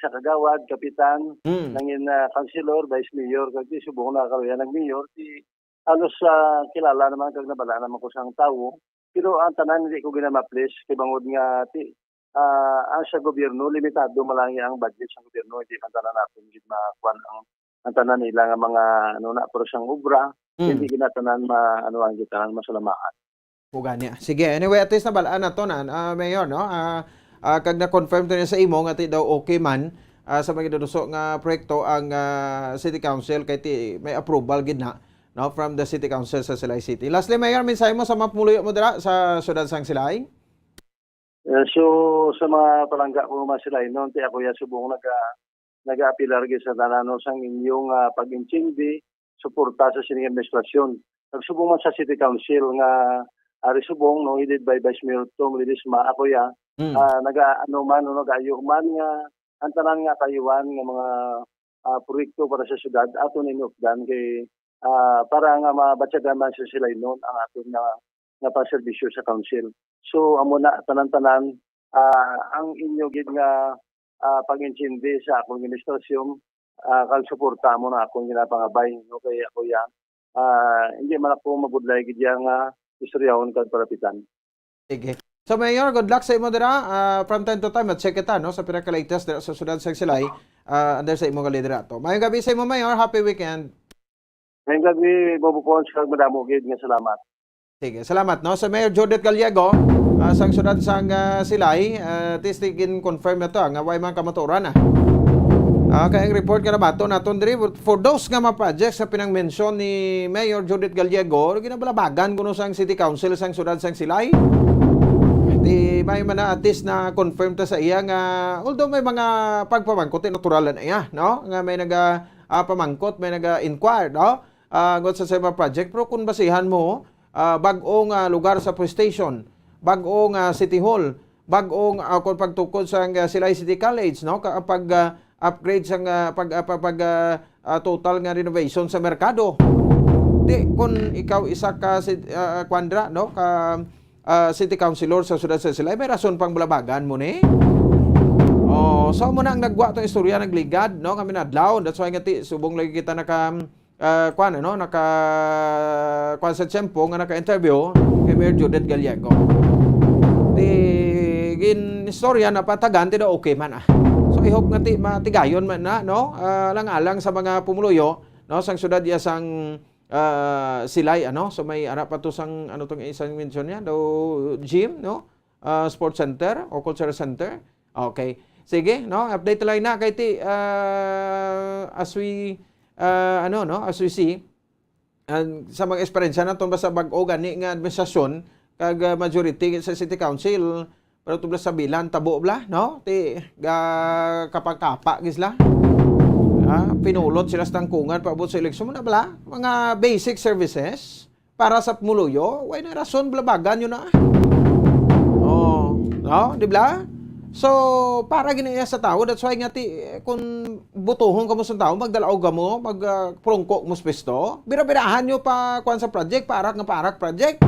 [SPEAKER 10] sa kagawad kapitan nangin councilor vice mayor kag subong na karoya nag mayor halos kilala naman kag nabala naman ko sang tawo pero ang tanan hindi ko ginama-place kay bangod nga ang sa gobyerno, limitado malangi ang budget sa gobyerno, hindi ang tanan natin hindi makuha ang tanan nila nga mga pero siyang obra, hindi ginatanan ang gitanan masalamaan.
[SPEAKER 1] Uganya. Sige, anyway, at least nabalaan na to Mayor, no? Kag na-confirm to niya sa imo nga daw okay man sa mga dudusok nga proyekto ang City Council kay may approval gid na no from the City Council sa Silay City. Lastly, Mayor, mensahe mo sa mapumuloy mo dira sa Sudad sang Silay?
[SPEAKER 10] So sa mga palangga ko masilay noon, ako ya subong nag-apilar sa tanano sang inyong pag-intindi, suporta sa sining administrasyon. Nagsubong man sa City Council nga ari subong no headed by Vice Mayor Tom Lidisma, ako ya nag-ayo man nga ang tanan nga kayuan nga mga proyekto para sa syudad aton inupdan kay para nga mabatyagan man sa silay noon ang aton nga pagserbisyo sa council. So amo na tanan-tanan ang inyo gid nga pag-intindi sa akong administrasyon kag suporta mo na akong ginapangabay no kay ako ya hindi man ako mabudlay gid nga istoryahon kag parapitan.
[SPEAKER 1] Sige. So Mayor, good luck sa imo dira from time to time at check kita no sa pinaka-latest sa Sudad sa Silay under sa imo liderato. Mayong gabi sa imo Mayor, happy weekend.
[SPEAKER 10] Mayong gabi bubukon sa madamo gid nga salamat.
[SPEAKER 1] Sige, salamat no sa Mayor Judith Gallego sang Sudad sang Silay tistigin confirm na to nga way man kamaturan kaya ang report ka na bato naton diri for those nga mga projects sa pinang-mention ni Mayor Judith Gallego ginabalabagan kuno sang City Council sang Sudad sang Silay di may man na at least na confirm ta sa iya nga although may mga pagpamangkot natural na iya no nga may pamangkot may inquire no got sa mga project pero kung basihan mo bag-ong lugar sa police station, bag-ong City Hall, bag-ong kung pagtukod sa Silay City College, no? Kapag upgrade sa total nga renovation sa merkado. Di kung ikaw isa ka kwandra, no? Ka City Councilor sa Sudad sa Silay, may rason pang balabagan mo ni. So mo na ang nagwa tong istorya nagligad, no? Kami nadlaw, that's why nga subong lagi kita naka sa tiyempo nga naka-interview kay Mayor Judith Gallego. Gin istorya na patagan ti daw okay man So I hope nga matigayon man na no lang-alang sa mga pumuluyo no sang syudad ya sang silay so may ara pa to sang ano tong isang mention niya do gym sports center o cultural center. Okay, sige update lang na kay ti as we see sa mga eksperyensya naton basta bag-o gani nga administrasyon kag majority sa city council pero tubla sa bilan tabo bla ti kapag-kapa gisla. Pinulot sila sa tangkungan paabot sa eleksyon mo na bala mga basic services para sa Pumuluyo way na rason blabagan yun na di ba? So para ginaya sa tao that's why nga kung butuhon ka mo sa tao magdalaog ka mo prongko mo sa pesto bira-birahan nyo pa kuan sa project parak project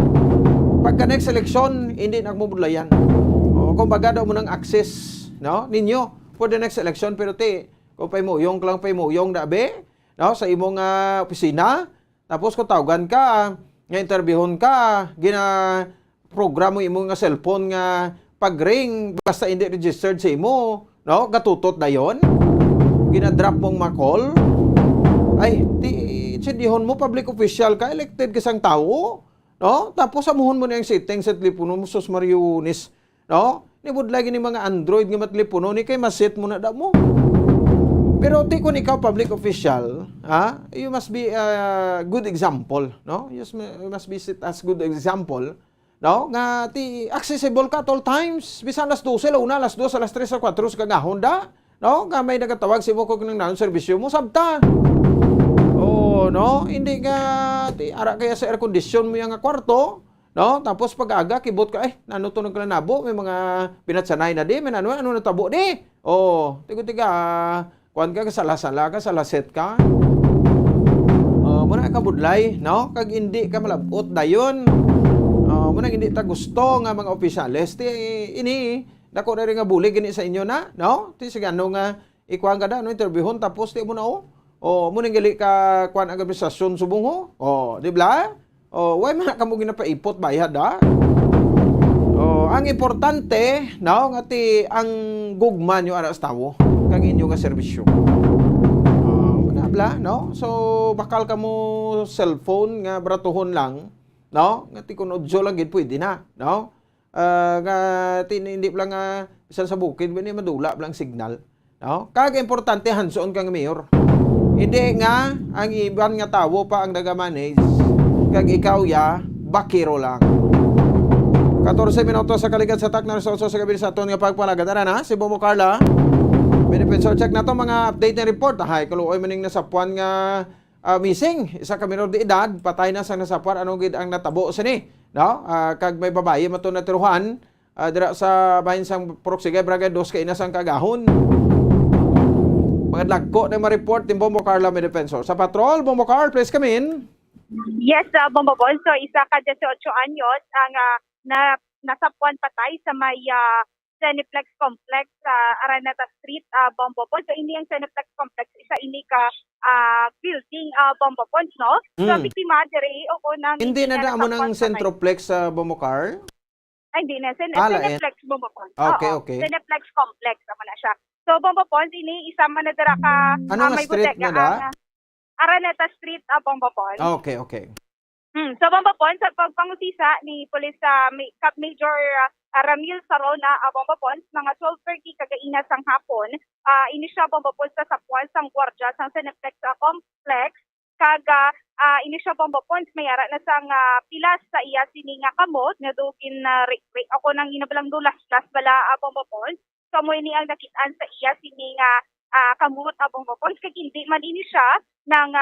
[SPEAKER 1] pagka next election hindi nagmumudlayan kung baga daw mo ng access ninyo for the next election pero kung paimuyong ka lang paimuyong dabe sa imong opisina tapos kung tawagan ka nga interviewon ka program mo imong cellphone nga pag-ring basta hindi registered sa imo gatutot na yon ginadrop mong ma-call ay sindihon mo public official ka elected kasang tao tapos amuhon mo na yung setting sa telepono mo sus Marionis nibud lagi ni mga Android nga matelepono ni kay maset mo na da mo. Pero kung ikaw public official, you must be a good example, You must be set as good example, nga accessible ka at all times. Bisan alas 12, launa, alas 2, alas 3, alas 4, sa kagahon da, Nga may nagatawag si mo kung nang serbisyo mo, sabta. Hindi ka, ara kaya sa air condition mo yung kwarto, Tapos pag-aga, kibot ka, nano to nagkalanabo, may mga pinatsanay na di, may ano natabo di. Tigo-tiga, kuan ka, kasala-sala ka, salaset ka. Muna ka budlay, kag hindi ka malabot dayon. Muna hindi ta gusto nga mga opisyales, dako na rin nga bulig gini sa inyo na, sige ano nga, ikuan ka da, interviewon, tapos mo na muna gali ka, kuan ang administrasyon subong di ba? Why man ka mo ginapaipot bayad ang importante, nga ang gugma nyo aras tawo, kag inyo nga serbisyo. So bakal ka mo cellphone nga bratuhon lang, nga kung audio lang gid pwede na, nga hindi lang bisan sa bukid hindi madula lang signal, kag importante hands-on kang mayor. Hindi nga ang iban nga tawo pa ang naga-manage, kag ikaw bakiro lang. 14 minutos sa kalikat sa tak na results sa gabi sa aton nga pagpalagadaran si Bomo Carla. Benefensor check na to mga update na report. Kaluoy maning nasapuan nga missing. Isa ka menor de edad, patay na sa nasapuan. Anong gid ang natabo sini? Kag may babae mato na tiruhan dira sa bahin sang Purok Sigay, Barangay 2 kay inasang kagahon. Mga lagko na ma-report ni Bomo Carla Benefensor. Sa patrol, Bomo Carl, please come in.
[SPEAKER 11] Yes, Bombo Bon. So, isa ka 18 anyos ang nasapuan patay sa may Cineplex Complex sa Araneta Street, Bombo Bon. So, ini ang Cineplex Complex. Isa ini ka building, Bombo Bon, no? So, biktima diri o nang...
[SPEAKER 1] Hindi na mo ng Centroplex sa Bombo Carl?
[SPEAKER 11] Ay, hindi na. Cineplex, Bombo Bon.
[SPEAKER 1] Okay.
[SPEAKER 11] Cineplex Complex naman na siya. So, Bombo Bon, ini isa man na dira ka...
[SPEAKER 1] Ano nga street na da?
[SPEAKER 11] Araneta Street, Bombo Bon.
[SPEAKER 1] Okay.
[SPEAKER 11] So, Bombo Bon, sa pagpangusisa ni Police Cap Major Ramil Sarona, Bombo Bon, mga 12:30 kagaina sang hapon, ini siya Bombo Bon sa sapuan sang gwardiya sang Cineplex Complex, kaga ini siya Bombo Bon, may ara na sang pilas sa iya sini nga kamot, nga dugin ako nang inabalang dulas-las bala, Bombo Bon. So, mo ini ang nakitaan sa iya sini nga kamot, Bombo Bon, kag hindi man ini siya ng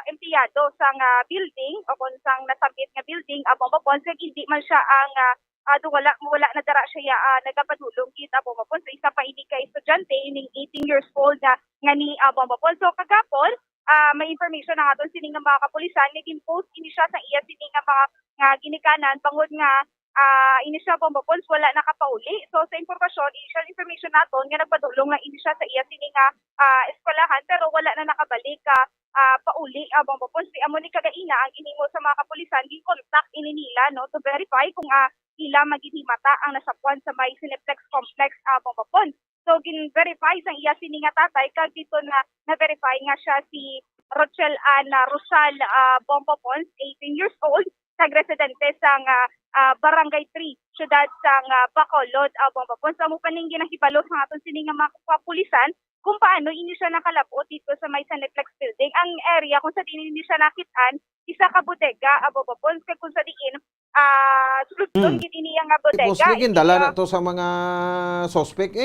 [SPEAKER 11] empleyado sang building o kung sang nasabit nga building, Bombo Bon, kag hindi man siya ang wala na dara siya nagapadulong kita, Bombo Bon. So, isa pa ini ka estudyante, ining 18 years old nga ni Bombo Bon. So, kagapon, may information na nga doon sining nga mga kapulisan, nag-impose ini siya sa iya sining nga mga ginikanan, bangod nga ini siya Bombo Bon, wala nakapauli. So, sa initial information naton, nga nagpadulong lang ini siya sa iya sining nga eskwelahan, pero wala na nakabalik pauli, Bombo Bon. Si amo ni kagaina ang inimo sa mga kapulisan, gi-contact ini nila, no, to verify kung ila maginhimata ang nasapuan sa may Cineplex Complex, Bombo Bon. So, gin-verify sang iya sini nga tatay, kag dito na verify nga siya si Rochelle Ana Rosal Bombo Pons, 18 years old, tag-residente sa Barangay 3, syudad sa Bacolod, Bombo Pons. Amo pa ning ginahibalo sa aton sini nga mga kapulisan kung paano ini siya nakalabot dito sa may Cineplex building. Ang area kung sa din ini siya nakitaan, isa ka bodega, Bombo Pons, kay kung sa diin sulod gid ini nga bodega.
[SPEAKER 1] Tipos ligin, dala na to sa mga suspect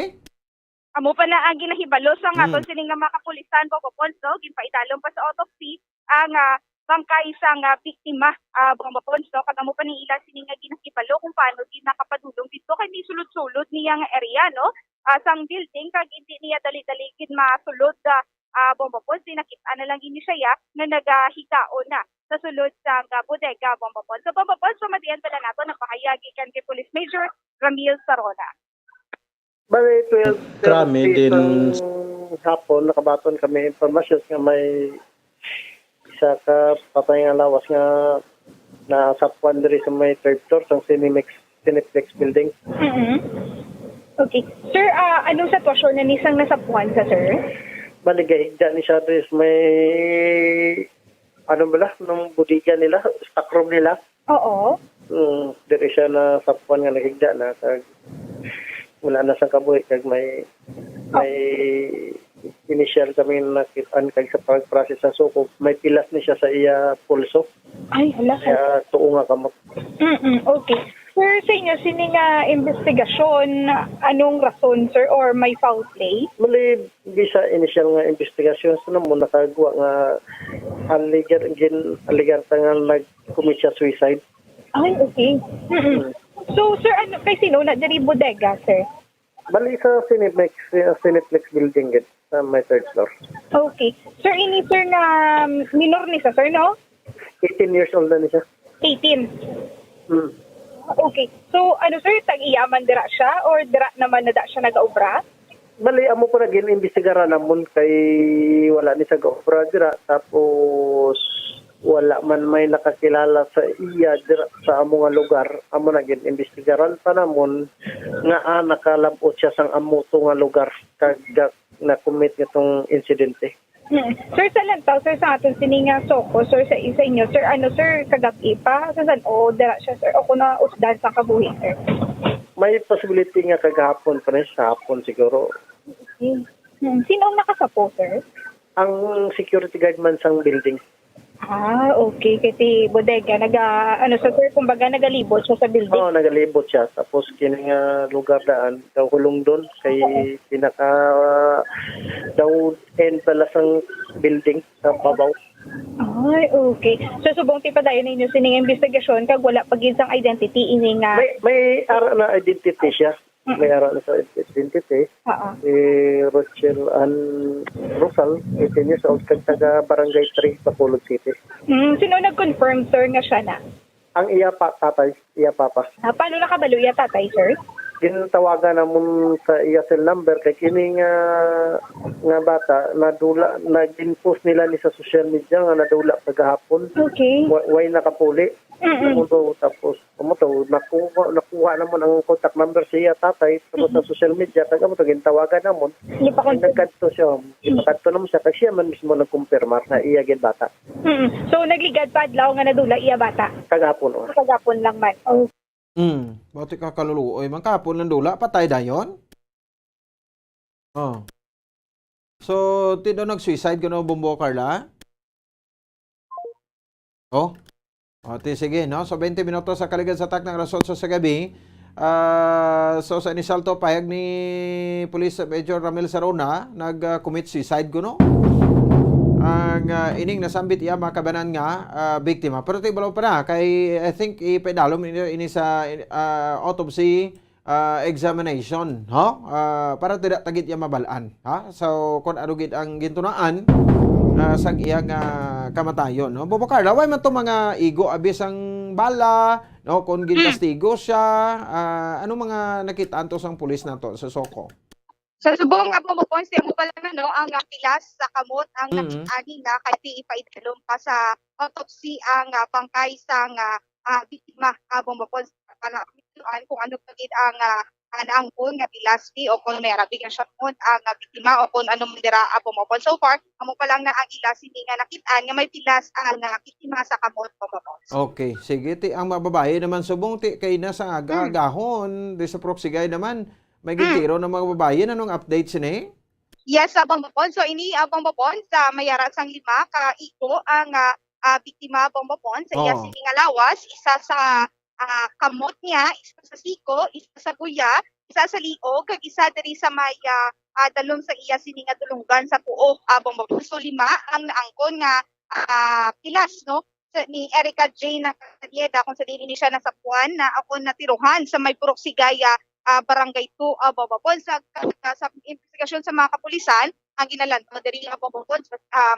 [SPEAKER 11] Amo pa na ang ginahibalo sa aton sini nga mga kapulisan, Bombo Pons, no? Ginpaidalom pa sa autopsy ang bangkay sang biktima, Bombo Pons, no? Kagamo pa ni ila sini nga ginahibalo kung paano din nakapadulong dito kay ni sulod-sulod niya nga area, no? Sang building kag hindi niya dali-dali gid masulod Bombo Pons, nakita na lang ini siya na nagahigao na sa sulod sa bodega, Bombo Pons. So Bombo Pons, sumadian pala nato nagpahayagi kan kay Police Major Ramil Sarona.
[SPEAKER 10] Bali, 12
[SPEAKER 12] Krami din.
[SPEAKER 10] Hapon, nakabaton kami informasyon nga may isa ka patay nga lawas nga na sapuan diri sa may third floor sa Cineplex building.
[SPEAKER 11] Okay. Sir, anong sitwasyon na nisang nasapuan sa sir?
[SPEAKER 10] Bali, gahigda ni siya diri sa may ano ba nung bodega nila, stock room nila.
[SPEAKER 11] Oo.
[SPEAKER 10] Diri siya na sapuan nga nahigda na kag wala na sa kabuhi kag may initial kami nakitaan kag sa pag-process sa suko, may pilas ni siya sa iya pulso.
[SPEAKER 11] Ay, hala.
[SPEAKER 10] Kaya tuo nga kamot.
[SPEAKER 11] Okay. Sir, sa inyo, sini nga investigasyon, anong rason, sir, or may foul play?
[SPEAKER 10] Mali, bisa initial nga investigasyon sa namo nakagawa nga aligar ta nga nag-commit siya suicide.
[SPEAKER 11] Ay, okay. So, sir, ano, kay sino na diri bodega, sir?
[SPEAKER 10] Bali sa Cineplex building gid sa may third floor.
[SPEAKER 11] Okay. Sir, ini sir na minor ni sa sir, no?
[SPEAKER 10] 18 years old na ni siya.
[SPEAKER 11] 18. Okay. So, ano sir, tag-iyaman dira siya or dira naman na da siya nag-obra?
[SPEAKER 10] Bali, amo pa naging imbestigaran namon kay wala ni sa gaobra dira. Tapos, wala man may nakakilala sa iya dira sa amo nga lugar. Amo naging imbestigaran pa namon nga nakalabot siya sang amo to nga lugar kag na-commit nitong insidente.
[SPEAKER 11] Sir, sa lantaw, sir, sa aton sininga soko, sir, sa isa inyo, sir, ano, sir, kagabi pa? Sa saan, dara siya, sir, o kung na usdan sa kabuhi, sir?
[SPEAKER 10] May possibility nga kagahapon pa rin, sa hapon siguro.
[SPEAKER 11] Sino ang nakasapo, sir?
[SPEAKER 10] Ang security guard man sang building.
[SPEAKER 11] Okay. Kasi bodega, sir, kumbaga, nagalibot siya sa building.
[SPEAKER 10] Oo, nagalibot siya. Tapos, kini nga lugar daan, daw hulong doon, kay pinaka, daw end pala sang building sa babaw.
[SPEAKER 11] Ay, okay. So, subong ti pa dayon ninyo sining investigasyon, kag wala pagin sang identity, ini nga.
[SPEAKER 10] May ara na identity siya. May ara na sa identity. Si Rochelle Ann Rosal, 18 years old, kag taga Barangay 3, Bacolod City.
[SPEAKER 11] Sino nag-confirm, sir, nga siya na?
[SPEAKER 10] Ang iya tatay, iya papa.
[SPEAKER 11] Paano nakabalo iya tatay, sir?
[SPEAKER 10] Gintawagan namon sa iya cell number kay kini nga bata nadula nag-post nila ni sa social media nga nadula kagahapon.
[SPEAKER 11] Okay.
[SPEAKER 10] Way nakapuli. Tapos nakuha naman ang contact number siya tatay sa social media kag amo gintawagan namon. Nagkadto siya. Ipakadto naman siya kag siya man mismo nagkumpirmar na iya gid bata.
[SPEAKER 11] So nagligad pa adlaw nga nadula iya bata.
[SPEAKER 10] Kagahapon.
[SPEAKER 11] Kagahapon lang man.
[SPEAKER 1] Bati ka kaluluoy. Mangkapon lang dula. Patay dayon? So, tido nag-suicide ka na Bombo Carla? Sige, no? So, 20 minutos sa kaligid sa ng Rason sa gabi. So, sa initial to, payag ni Police Major Ramil Sarona, nag-commit suicide ko, no? Ang ining nasambit iya makabanan nga biktima. Pero tibalaw pa na kay I think ipedalom ini sa autopsy examination, para tidak tagit iya mabalaan, so kung ano gid ang gintunaan sa iyang kamatayon, no? Bubukar laway man to mga igo abis ang bala, no? Kung ginkastigo siya, ano mga nakitaan to sang pulis nato sa Soko?
[SPEAKER 11] Sa subong nga po siya mo pala ang pilas sa kamot ang nakitani na kasi ipaidalom pa sa autopsy ang bangkay sa biktima Bombo Pons para kung ano pagid ang naangkon nga pilasti o kung may arabigasyon ang biktima o kung ano man dira pumopon. So far, amo pa lang na ang ila sini nga nakitaan nga may pilas ang biktima sa kamot pumopon.
[SPEAKER 1] Okay, sige ti ang mababae naman subong ti kay na sa agahon di sa proksigay naman may gitiro ng mga babae anong update sini?
[SPEAKER 11] Yes, abang bapon. So ini abang bapon sa mayara sang 5 ka iko ang biktima abang bapon sa iya sini nga lawas, isa sa kamot niya, isa sa siko, isa sa guya, isa sa liog, kag isa diri sa may dalom sa iya sini nga dulunggan sa tuo abang bapon. So 5 ang naangkon nga pilas no ni Erica Jane Castaneda kung sa dili ni siya nasa puan na ako natiruhan sa may Puroksigaya barangay 2 Bababon sa investigasyon sa mga kapulisan ang ginalantaw diri Bababon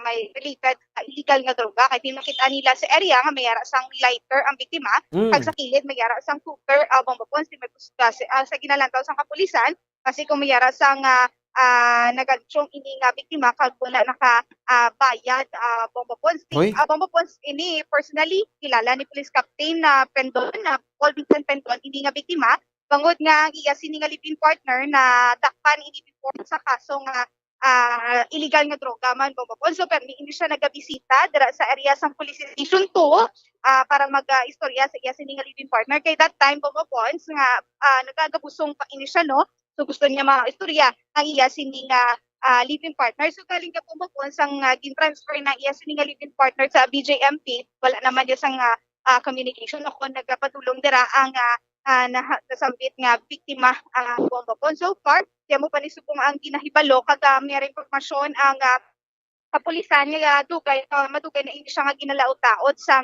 [SPEAKER 11] may related illegal nga droga kay tinakita nila sa area nga mayara sang lighter ang biktima kag sa kilid mayara sang cooker Bababon may sa ginalantaw sang kapulisan kasi kung mayara sang nagadsyong ini nga biktima kag wala bayad Bababon Bababon ini personally kilala ni Police Captain Pendon Paul Vincent Pendon ini nga biktima bangod nga iya sini nga live-in partner na dakpan ini before sa kaso nga illegal nga droga man Bababon. So pero hindi siya nagabisita dira sa area sa Police Station 2 para mag-istorya sa iya sini nga live-in partner kay that time Bababon nga nagagabusong pa ini siya no. So gusto niya ma-istorya ang iya sini nga live-in partner. So galing ka Bababon sang gin-transfer na iya sini nga live-in partner sa BJMP wala naman dia sang communication ako nagapatulong dira ang nasambit nga biktima Bababon. So far, diya mo pa ni subong ang ginahibalo kag may impormasyon ang kapulisan nga madugay na hindi siya nga ginalaot-taot sa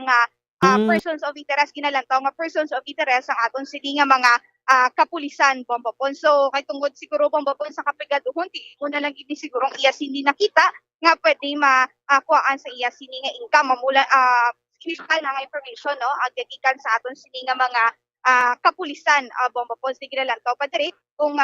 [SPEAKER 11] persons of interest ginalantaw nga persons of interest ang aton sili nga mga kapulisan Bababon. So kay tungod siguro Bababon sa kapigaduhon ti mo na lang ini siguro iya sini nakita nga pwede makuhaan sa iya sini nga income mamula initial nga information no agyagikan sa aton sini nga mga kapulisan Bababon sige ginalantaw pa diri kung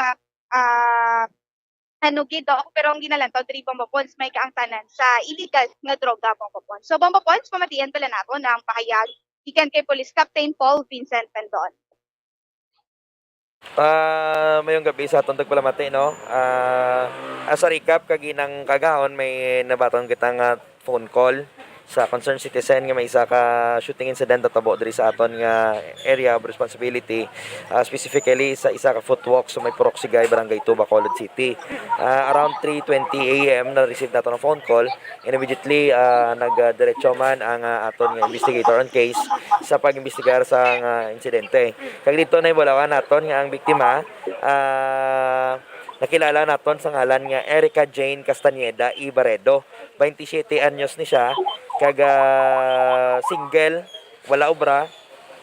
[SPEAKER 11] gido pero ang ginalantaw diri Bababon may kaangtanan sa illegal nga droga Bababon. So Bababon pamatian pala nato na ang pahayag gikan kay Police Captain Paul Vincent Pendon.
[SPEAKER 12] Mayong gabi sa atong tagpalamati no. As a recap kaginang kagahon may nabaton kitang phone call sa concerned citizen nga may isa ka shooting incident natabo diri sa aton nga area of responsibility specifically sa isa ka footwalk sa may Puroksigay barangay 2 Bacolod City. Around 3:20 AM na receive nato ng phone call and immediately nagdiretso man ang aton nga investigator on case sa pag-imbestigar sa insidente. Kag dito na ibalawan naton nga ang biktima nakilala naton sa ngalan nga Erica Jane Castaneda Ibaredo. 27 anyos ni siya, kaga single, wala obra,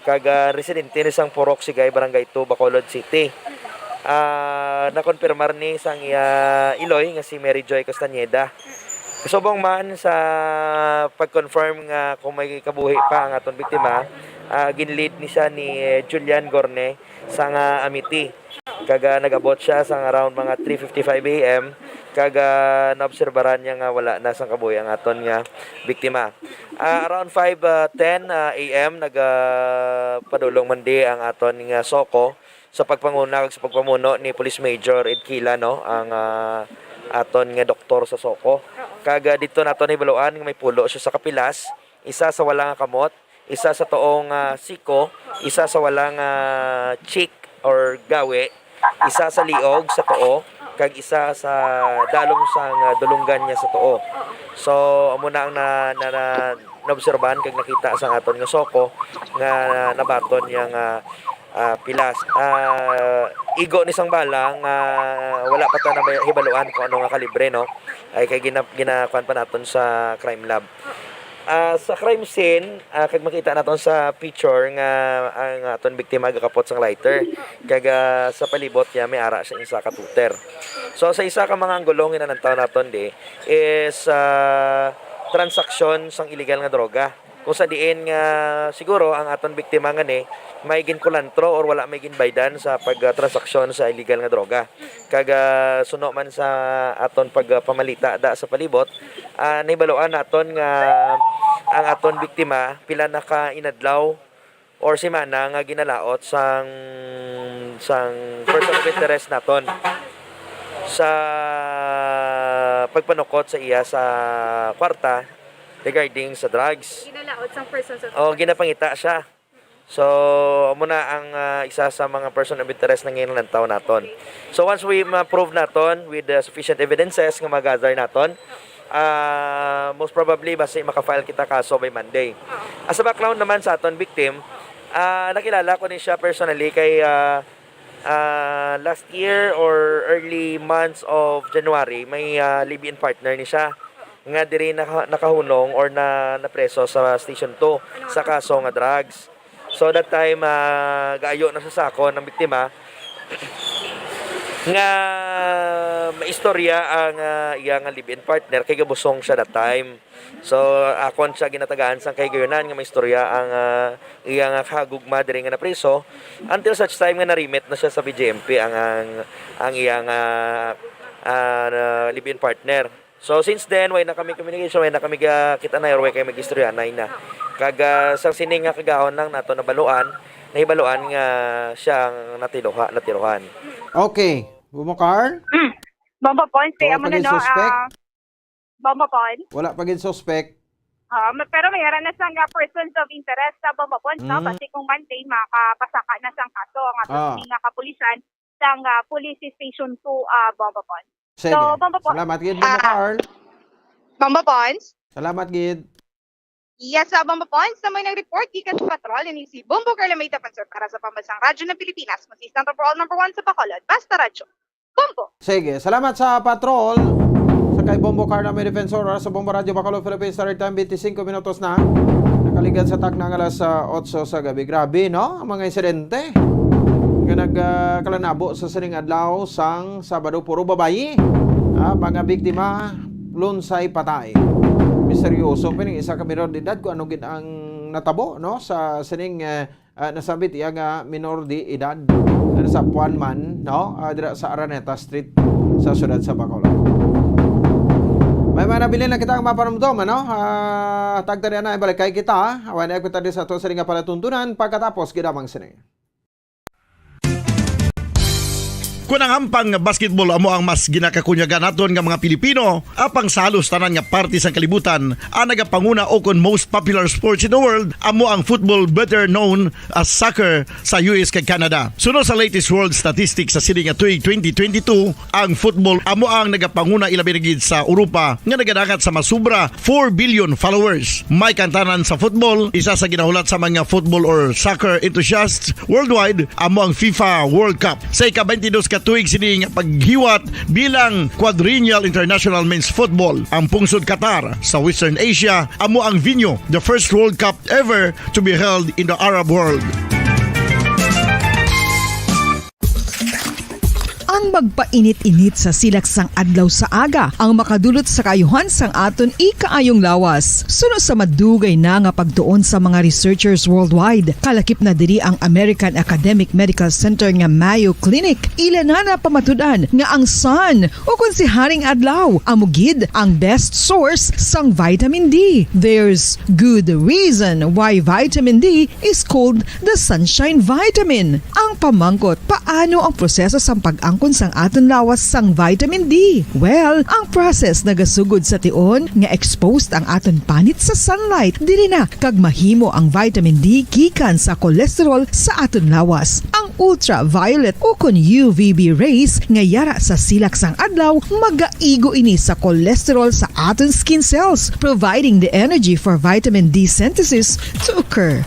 [SPEAKER 12] kaga residente ni sang Puroksigay barangay 2 Bacolod City. Nakonfirmar ni sang iloy nga si Mary Joy Castaneda. Kasubong man sa pag-confirm nga kung may kabuhi pa ang aton biktima, ginlead ni siya ni Julian Gorne sang Amity. Kaga nagabot siya sang around mga 3:55 AM kaga naobserbaran niya nga wala na sang kabuhi ang aton nga biktima. Around 5:10 AM nagapadulong man di ang aton nga SOCO sa pagpanguna kag sa pagpamuno ni Police Major Ed Kila no ang aton nga doktor sa SOCO. Kaga dito naton ibaluan nga may pulo siya sa kapilas, isa sa walang kamot, isa sa toong siko, isa sa walang cheek or gawe, isa sa liog sa too, kag isa sa dalom sang dulunggan niya sa too. So amo na ang naobserbahan kag nakita sa aton nga SOCO nga nabaton yang pilas. Igo ni sang bala nga wala pa ta na hibaluan kung ano nga kalibre no. Ay kay ginakuan pa naton sa crime lab. Sa crime scene, kag makita naton sa picture nga ang aton biktima gakapot sang lighter. Kaga sa palibot niya may ara siya isa ka tuter. So sa isa ka mga anggulong nga nantaw naton di is transaksyon sang illegal nga droga. Kung sa diin nga siguro ang aton biktima nga ni may ginkulantro or wala may ginbaydan sa pagtransaksyon sa illegal nga droga. Kaga suno man sa aton pagpamalita da sa palibot, nahibaloan naton nga ang aton biktima pila na ka inadlaw or semana nga ginalaot sang person of interest naton sa pagpanukot sa iya sa kwarta regarding sa drugs.
[SPEAKER 11] Ginalaot sang persons of
[SPEAKER 12] O ginapangita siya. So, muna ang isa sa mga person of interest na ngayon ng taon naton. So, once we ma-prove naton with sufficient evidences nga mag-gather naton, most probably basta makafile kita kaso by Monday. As a background naman sa aton victim, nakilala ko din siya personally kay last year or early months of January, may live-in partner ni siya nga diri nakahunong or napreso sa Station 2 sa kaso nga drugs. So that time gaayo na sa sako ng biktima nga maistorya ang iyang live-in partner kay gabusong siya that time. So akon siya ginatagaan sang kay gayonan nga maistorya ang iyang kagugma diri nga napreso until such time nga na-remit na siya sa BJMP ang iyang live-in partner. So since then way na kami communication, way na kami kita na or way kay magistorya na. Kag sang sining nga kagahon lang nato nahibaluan nga siyang natiruhan.
[SPEAKER 1] Okay. Bumukar?
[SPEAKER 11] Bomba points, kaya
[SPEAKER 1] Wala
[SPEAKER 11] mo
[SPEAKER 1] pa
[SPEAKER 11] na
[SPEAKER 1] gid suspect?
[SPEAKER 11] bomba points.
[SPEAKER 1] Wala pa gid suspect.
[SPEAKER 11] Pero mayroon na sang persons of interest sa bomba points, no? Kasi kung Monday, makapasaka na sang kaso ang ating nga kapulisan sang Police Station 2 bomba points.
[SPEAKER 1] Sige.
[SPEAKER 11] So, bomba points.
[SPEAKER 1] Salamat gid, Bumukar.
[SPEAKER 11] Bomba points?
[SPEAKER 1] Salamat gid.
[SPEAKER 11] Yes, sa Bomba Points, na may nag-report gikan sa patrol ni si Bombo Carlamita Pansor para sa Pambansang Radyo ng Pilipinas. Consistent overall number 1 sa Bacolod. Basta Radyo. Bombo!
[SPEAKER 1] Sige, salamat sa patrol. Sa kay Bombo Carla may defensor sa Bombo Radio Bacolod Philippines Standard Time 25 minutos na. Nakaligad sa tak ng alas 8 sa gabi. Grabe, no? Ang mga insidente. Nagkalanabo sa sining adlaw sang Sabado puro babayi. Mga biktima lunsay patay. Misteryoso pining isa ka minor de edad kung ano gid ang natabo no sa sining nasabit iya nga minor de edad sa Puanman no dira sa Araneta Street sa siyudad sa Bacolod. May mga nabili na kita ang mapanumdom ano tagtari na ibalik kay kita awan ay kita di sa to sa nga palatuntunan pagkatapos gidamang sining.
[SPEAKER 2] Kung ang ampang basketball amo ang mas ginakakunyagan naton nga mga Pilipino, apang salos tanan nga parte sang kalibutan, ang nagapanguna o kon most popular sports in the world, amo ang football better known as soccer sa US kag Canada. Sunod sa latest world statistics sa sining nga tuig 2022, ang football amo ang nagapanguna ilabi na gid sa Europa nga nagadagat sa masubra 4 billion followers. May kantanan sa football, isa sa ginahulat sa mga football or soccer enthusiasts worldwide, amo ang FIFA World Cup. Sa ika-22 tuig sining paghiwat bilang Quadrennial International Men's Football. Ang pungsod Qatar sa Western Asia amo ang venue, the first World Cup ever to be held in the Arab world.
[SPEAKER 3] Ang magpainit-init sa silaksang adlaw sa aga ang makadulot sa kaayuhan sang aton ikaayong lawas. Sunod sa madugay na nga pagtuon sa mga researchers worldwide, kalakip na diri ang American Academic Medical Center nga Mayo Clinic. Ila na pamatudan nga ang sun o kung si Haring Adlaw amugid ang best source sang vitamin D. There's good reason why vitamin D is called the sunshine vitamin. Ang pamangkot, paano ang proseso sang pag-angkon sang aton lawas sang vitamin D? Well, ang process nagasugod sa tion nga exposed ang aton panit sa sunlight dili na kag mahimo ang vitamin D gikan sa cholesterol sa aton lawas. Ang ultraviolet o kon UVB rays nga yara sa silak sang adlaw magaigo ini sa cholesterol sa aton skin cells, providing the energy for vitamin D synthesis to occur.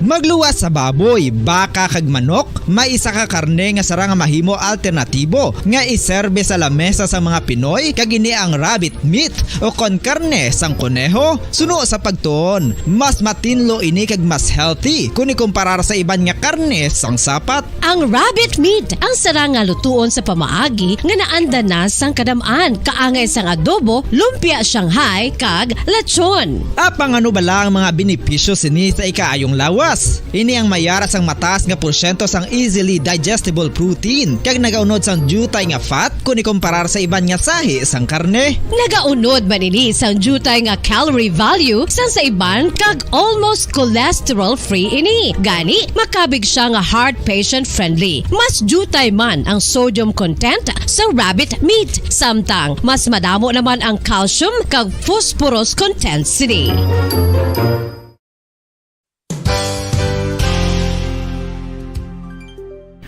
[SPEAKER 4] Magluwas sa baboy, baka kag manok, may isa ka karne nga sarang mahimo alternatibo nga iserbe sa lamesa sa mga Pinoy kag ini ang rabbit meat o kon karne sang kuneho. Suno sa pagtuon, mas matinlo ini kag mas healthy kung ikumparar sa iban nga karne sang sapat.
[SPEAKER 5] Ang rabbit meat ang sarang nga lutuon sa pamaagi nga naanda na sang kadamaan, kaangay sang adobo, lumpia Shanghai kag lechon.
[SPEAKER 4] Apang ano bala ang mga benepisyo sini sa ikaayong lawas? Plus, ini ang mayara sang mataas nga porsyento sang easily digestible protein kag nagaunod sang jutay nga fat kung ikumparar sa iban nga sahi sang karne.
[SPEAKER 5] Nagaunod man ini sang jutay nga calorie value sa iban kag almost cholesterol-free ini. Gani, makabig siya nga heart patient friendly. Mas jutay man ang sodium content sa rabbit meat. Samtang, mas madamo naman ang calcium kag phosphorus content sini.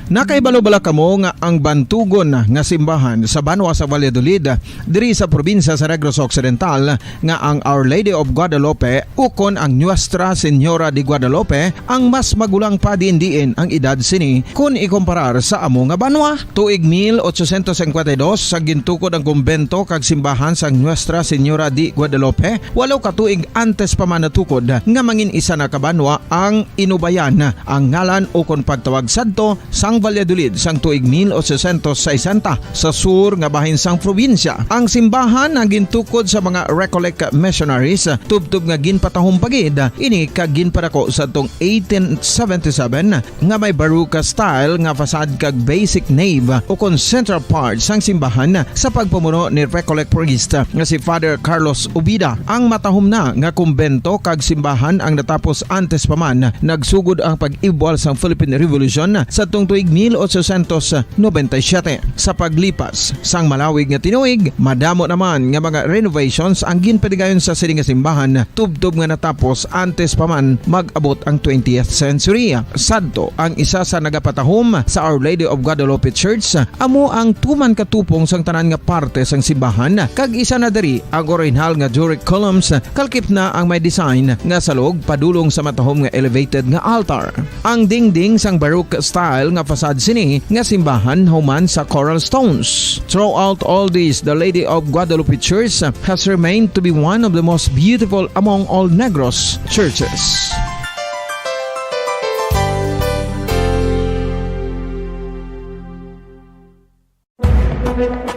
[SPEAKER 1] Nakaibalo-bala kamo nga ang bantugon nga simbahan sa Banwa sa Valladolid diri sa probinsya sa Negros Occidental nga ang Our Lady of Guadalupe ukon ang Nuestra Señora de Guadalupe ang mas magulang pa diin ang edad sini kung ikumparar sa amo nga banwa. Tuig 1852 sa gintukod ang kumbento kag simbahan sa Nuestra Señora de Guadalupe, walo ka tuig antes pa man natukod nga mangin isa na kabanwa ang inubayan ang ngalan ukon pagtawag sadto sang Valladolid sang tuig 1860 sa sur nga bahin sang probinsya. Ang simbahan ang gintukod sa mga Recollect missionaries tubtub nga ginpatahom pagid ini kag ginpadako sa tong 1877 nga may baroque style nga fasad kag basic nave ukon central part sang simbahan sa pagpamuno ni Recollect priest nga si Father Carlos Ubida. Ang matahom na nga kumbento kag simbahan ang natapos antes pa man nagsugod ang pag-ibwal sang Philippine Revolution sa tong tuig 1897. Sa paglipas sang malawig nga tinuig, madamo naman nga mga renovations ang ginpadigayon sa sining nga simbahan tubtob nga natapos antes pa man mag-abot ang 20th century. Sadto ang isa sa nagapatahom sa Our Lady of Guadalupe Church amo ang tuman katupong sang tanan nga parte sang simbahan kag isa na diri ang original nga Doric columns kalkip na ang may design nga salog padulong sa matahom nga elevated nga altar. Ang dingding sang baroque style nga fasad sini nga simbahan human sa coral stones. Throughout all this, the Lady of Guadalupe Church has remained to be one of the most beautiful among all Negros churches.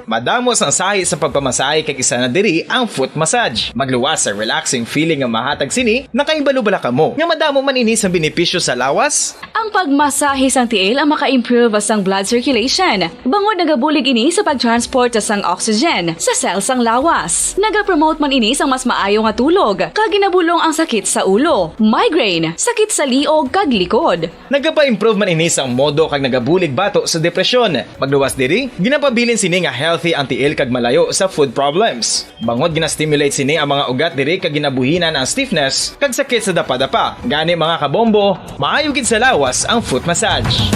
[SPEAKER 6] Madamos ang sahi sa pagpamasahe kag isa na diri ang foot massage. Magluwas sa relaxing feeling nga mahatag sini, nakaibalo-bala kamo. Nga madamo man ini sa benepisyo sa lawas.
[SPEAKER 7] Ang pagmasahe sang tiil ang maka-improve sang blood circulation. Bangod nagabulig ini sa pagtransport sang oxygen sa cell sang lawas. Nagapromote man ini sang mas maayo nga tulog, kag ginabulong ang sakit sa ulo, migraine, sakit sa liog kag likod.
[SPEAKER 6] Nagapa-improve man ini sang modo kag nagabulig bato sa depresyon. Magluwas diri, ginapabilin sini nga healthy anti-ill kag malayo sa food problems. Bangod gina-stimulate sini ang mga ugat diri kag ginabuhinan ang stiffness kag sakit sa dapa-dapa. Gani mga kabombo, maayo gid sa lawas ang foot massage.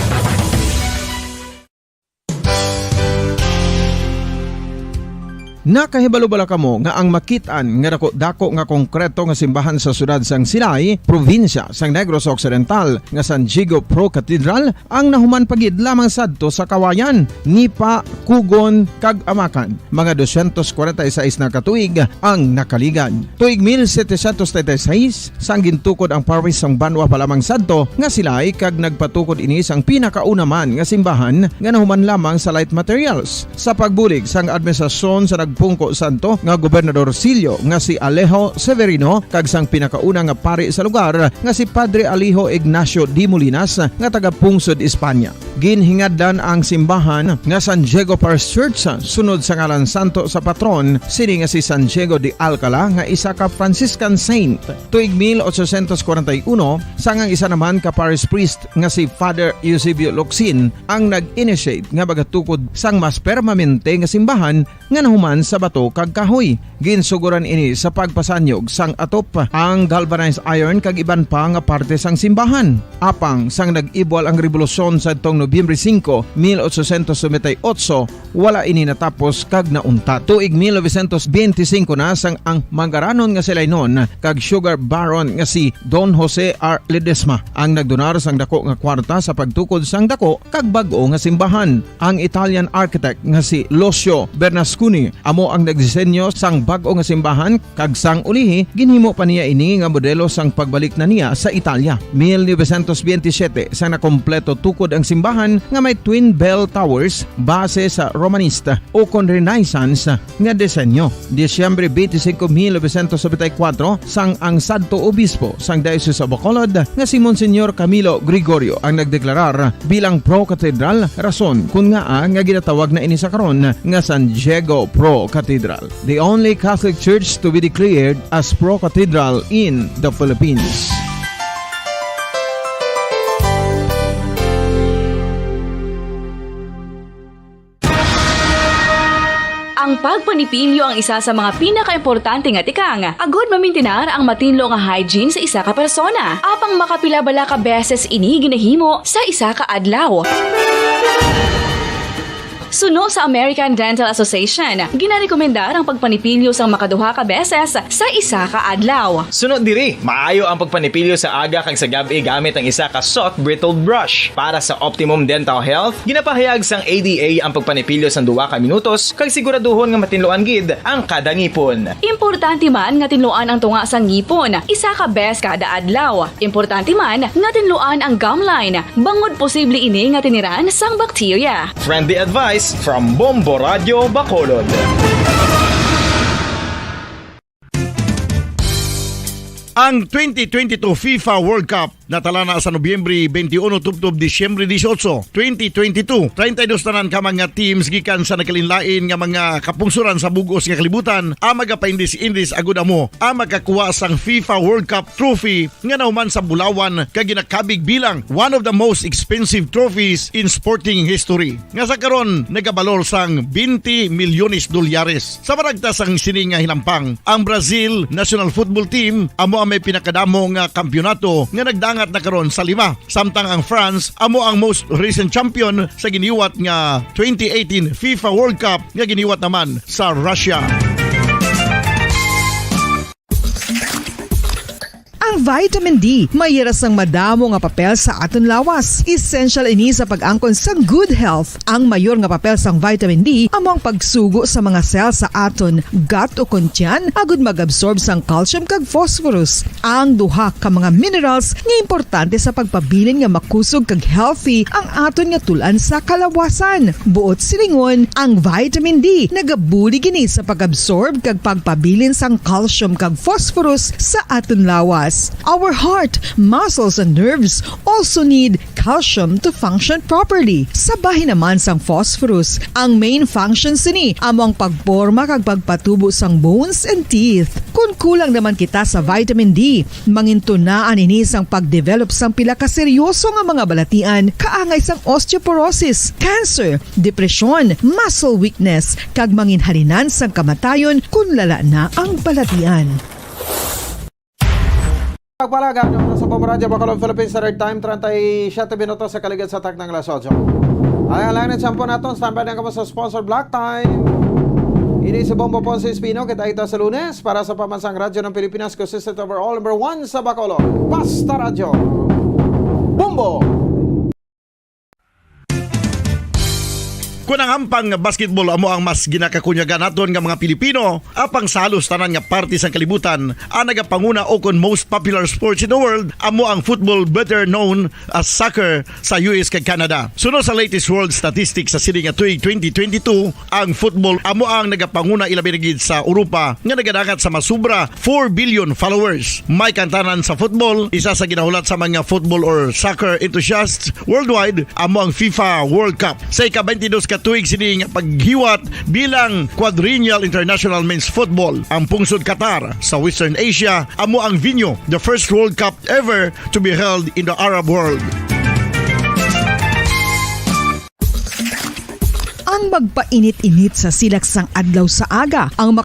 [SPEAKER 1] Nakahibalo-bala kamo nga ang makitaan nga dako nga konkreto nga simbahan sa sudad sang Sinay, probinsya sang Negros Occidental nga San Diego Pro Cathedral ang nahuman pagid lamang sadto sa Kawayan, Nipa, Kugon kag Amakan. Mga 246 na katuig ang nakaligan. Tuig 1736 sang gintukod ang parish sang Banwa pa lamang sadto nga Silay kag nagpatukod ini sang pinakauna man nga simbahan nga nahuman lamang sa light materials. Sa pagbulig sang administrasyon sa pungko santo nga Gobernador Silio nga si Alejo Severino kag sang pinakauna nga pari sa lugar nga si Padre Alijo Ignacio de Molinas nga taga Pungsod, Espanya. Ginhingaddan ang simbahan nga San Diego Parish Church sunod sa ngalan santo sa patron sini nga si San Diego de Alcala nga isa ka Franciscan saint. Tuig 1841 sangang isa naman ka parish priest nga si Father Eusebio Locsin ang nag-initiate nga bagatukod sang mas permanente nga simbahan nga nahuman sa bato kag kahoy. Ginsuguran ini sa pagpasanyog sang atop ang galvanized iron kag iban pa nga parte sang simbahan. Apang sang nag-ibwal ang revolusyon sa tong Nobyembre 5, 1898, wala ini natapos kag naunta. Tuig 1925 na sang ang mangaranon nga sila noon kag sugar baron nga si Don Jose R. Ledesma ang nagdonar sang dako nga kwarta sa pagtukod sang dako kag bag-o nga simbahan. Ang Italian architect nga si Lucio Bernasconi amo ang nagdisenyo sang bag-o nga simbahan kag sang ulihi ginhimo pa niya ini nga modelo sang pagbalik na niya sa Italia. 1927 sang nakompleto tukod ang simbahan nga may twin bell towers base sa Romanista o kon Renaissance nga disenyo. Disyembre 25, 1974 sang ang Santo Obispo sang Diocese of Bacolod nga si Monsignor Camilo Gregorio ang nagdeklarar bilang pro-cathedral, rason kung nga nga ginatawag na ini sa karon nga San Diego Pro-Cathedral, the only Catholic Church to be declared as pro-cathedral in the Philippines.
[SPEAKER 7] Ang pagpanipilyo ang isa sa mga pinaka-importante nga tikang. Agod mamintinar ang matinlo nga hygiene sa isa ka persona. Apang makapilabala ka beses ini ginahimo sa isa ka adlaw. Suno sa American Dental Association, ginarekomendar ang pagpanipilyo sang makaduha ka beses sa isa ka adlaw.
[SPEAKER 6] Sunod diri, maayo ang pagpanipilyo sa aga kag sa gabi gamit ang isa ka soft brittled brush. Para sa optimum dental health, ginapahayag sang ADA ang pagpanipilyo sang 2 ka minutos kag siguraduhon nga matinluan gid ang kada ngipon.
[SPEAKER 7] Importante man nga tinluan ang tunga sang ngipon, isa ka bes kada adlaw. Importante man nga tinluan ang gum line, bangod posible ini nga tiniran sang bakterya.
[SPEAKER 6] Friendly advice from Bombo Radio Bacolod.
[SPEAKER 2] Ang 2022 FIFA World Cup natala na sa Nobyembre 21 tubtob Disyembre 18, 2022. 32 tanan ka mga teams gikan sa nakalinlain nga mga kapungsuran sa bugos nga kalibutan ang magapaindis-indis agud amo ang makakuha sang FIFA World Cup trophy nga nauman sa Bulawan kag ginakabig bilang one of the most expensive trophies in sporting history. Nga sa karon nagabalor sang 20 milyones dolyares. Sa maragta sang sini nga hinampang, ang Brazil National Football Team amo ang may pinakadamo nga kampyonato nga nagdangat na karon sa 5. Samtang ang France amo ang most recent champion sa giniwat nga 2018 FIFA World Cup nga giniwat naman sa Russia.
[SPEAKER 3] Ang vitamin D mayira sang madamo nga papel sa aton lawas. Essential ini sa pag-angkon sa good health. Ang mayor nga papel sang vitamin D amo ang pagsugo sa mga cell sa aton gut o kuntyan agud mag-absorb sang calcium kag phosphorus. Ang duha ka mga minerals nga importante sa pagpabilin nga makusog kag healthy ang aton nga tulan sa kalawasan. Buot silingon, ang vitamin D nagabuli gini sa pag-absorb kag pagpabilin sang calcium kag phosphorus sa aton lawas. Our heart, muscles, and nerves also need calcium to function properly. Sabahin naman sang phosphorus. Ang main function sini amo ang pagporma kag pagpatubo sang bones and teeth. Kung kulang naman kita sa vitamin D, mangintunaan ini sang pagdevelop sang pila ka seryoso nga mga balatian kaangay sang osteoporosis, cancer, depresyon, muscle weakness, kag manginhalinan sang kamatayon kung lala na ang balatian.
[SPEAKER 1] Pagpalagan nyo sa Pamaradya Bacolod Philippines Third Time 37 minutos sa kaligid sa tak ng alas 8. Ay lang na sampo natin standby na kamo sa sponsor Black Time. Ini si Bombo Ponce Espino kita ita sa Lunes para sa pamansang radyo ng Pilipinas consistent overall number 1 sa Bacolod. Basta Radyo Bombo.
[SPEAKER 2] Kung ang ampang basketball amo ang mas ginakakunyagan naton nga mga Pilipino, apang salos tanan nga parte sa kalibutan, ang nagapanguna o kon most popular sports in the world, amo ang football better known as soccer sa US kag Canada. Suno sa latest world statistics sa sini nga tuig 2022, ang football amo ang nagapanguna ilabi na gid sa Europa nga nagadangat sa masubra 4 billion followers. May kantanan sa football, isa sa ginahulat sa mga football or soccer enthusiasts worldwide, amo ang FIFA World Cup. Sa ika-22 katuig sini nga paghiwat bilang Quadrennial International Men's Football. Ang pungsod Qatar sa Western Asia amo ang venue, the first World Cup ever to be held in the Arab world.
[SPEAKER 3] Ang magpainit-init sa silaksang adlaw sa aga, ang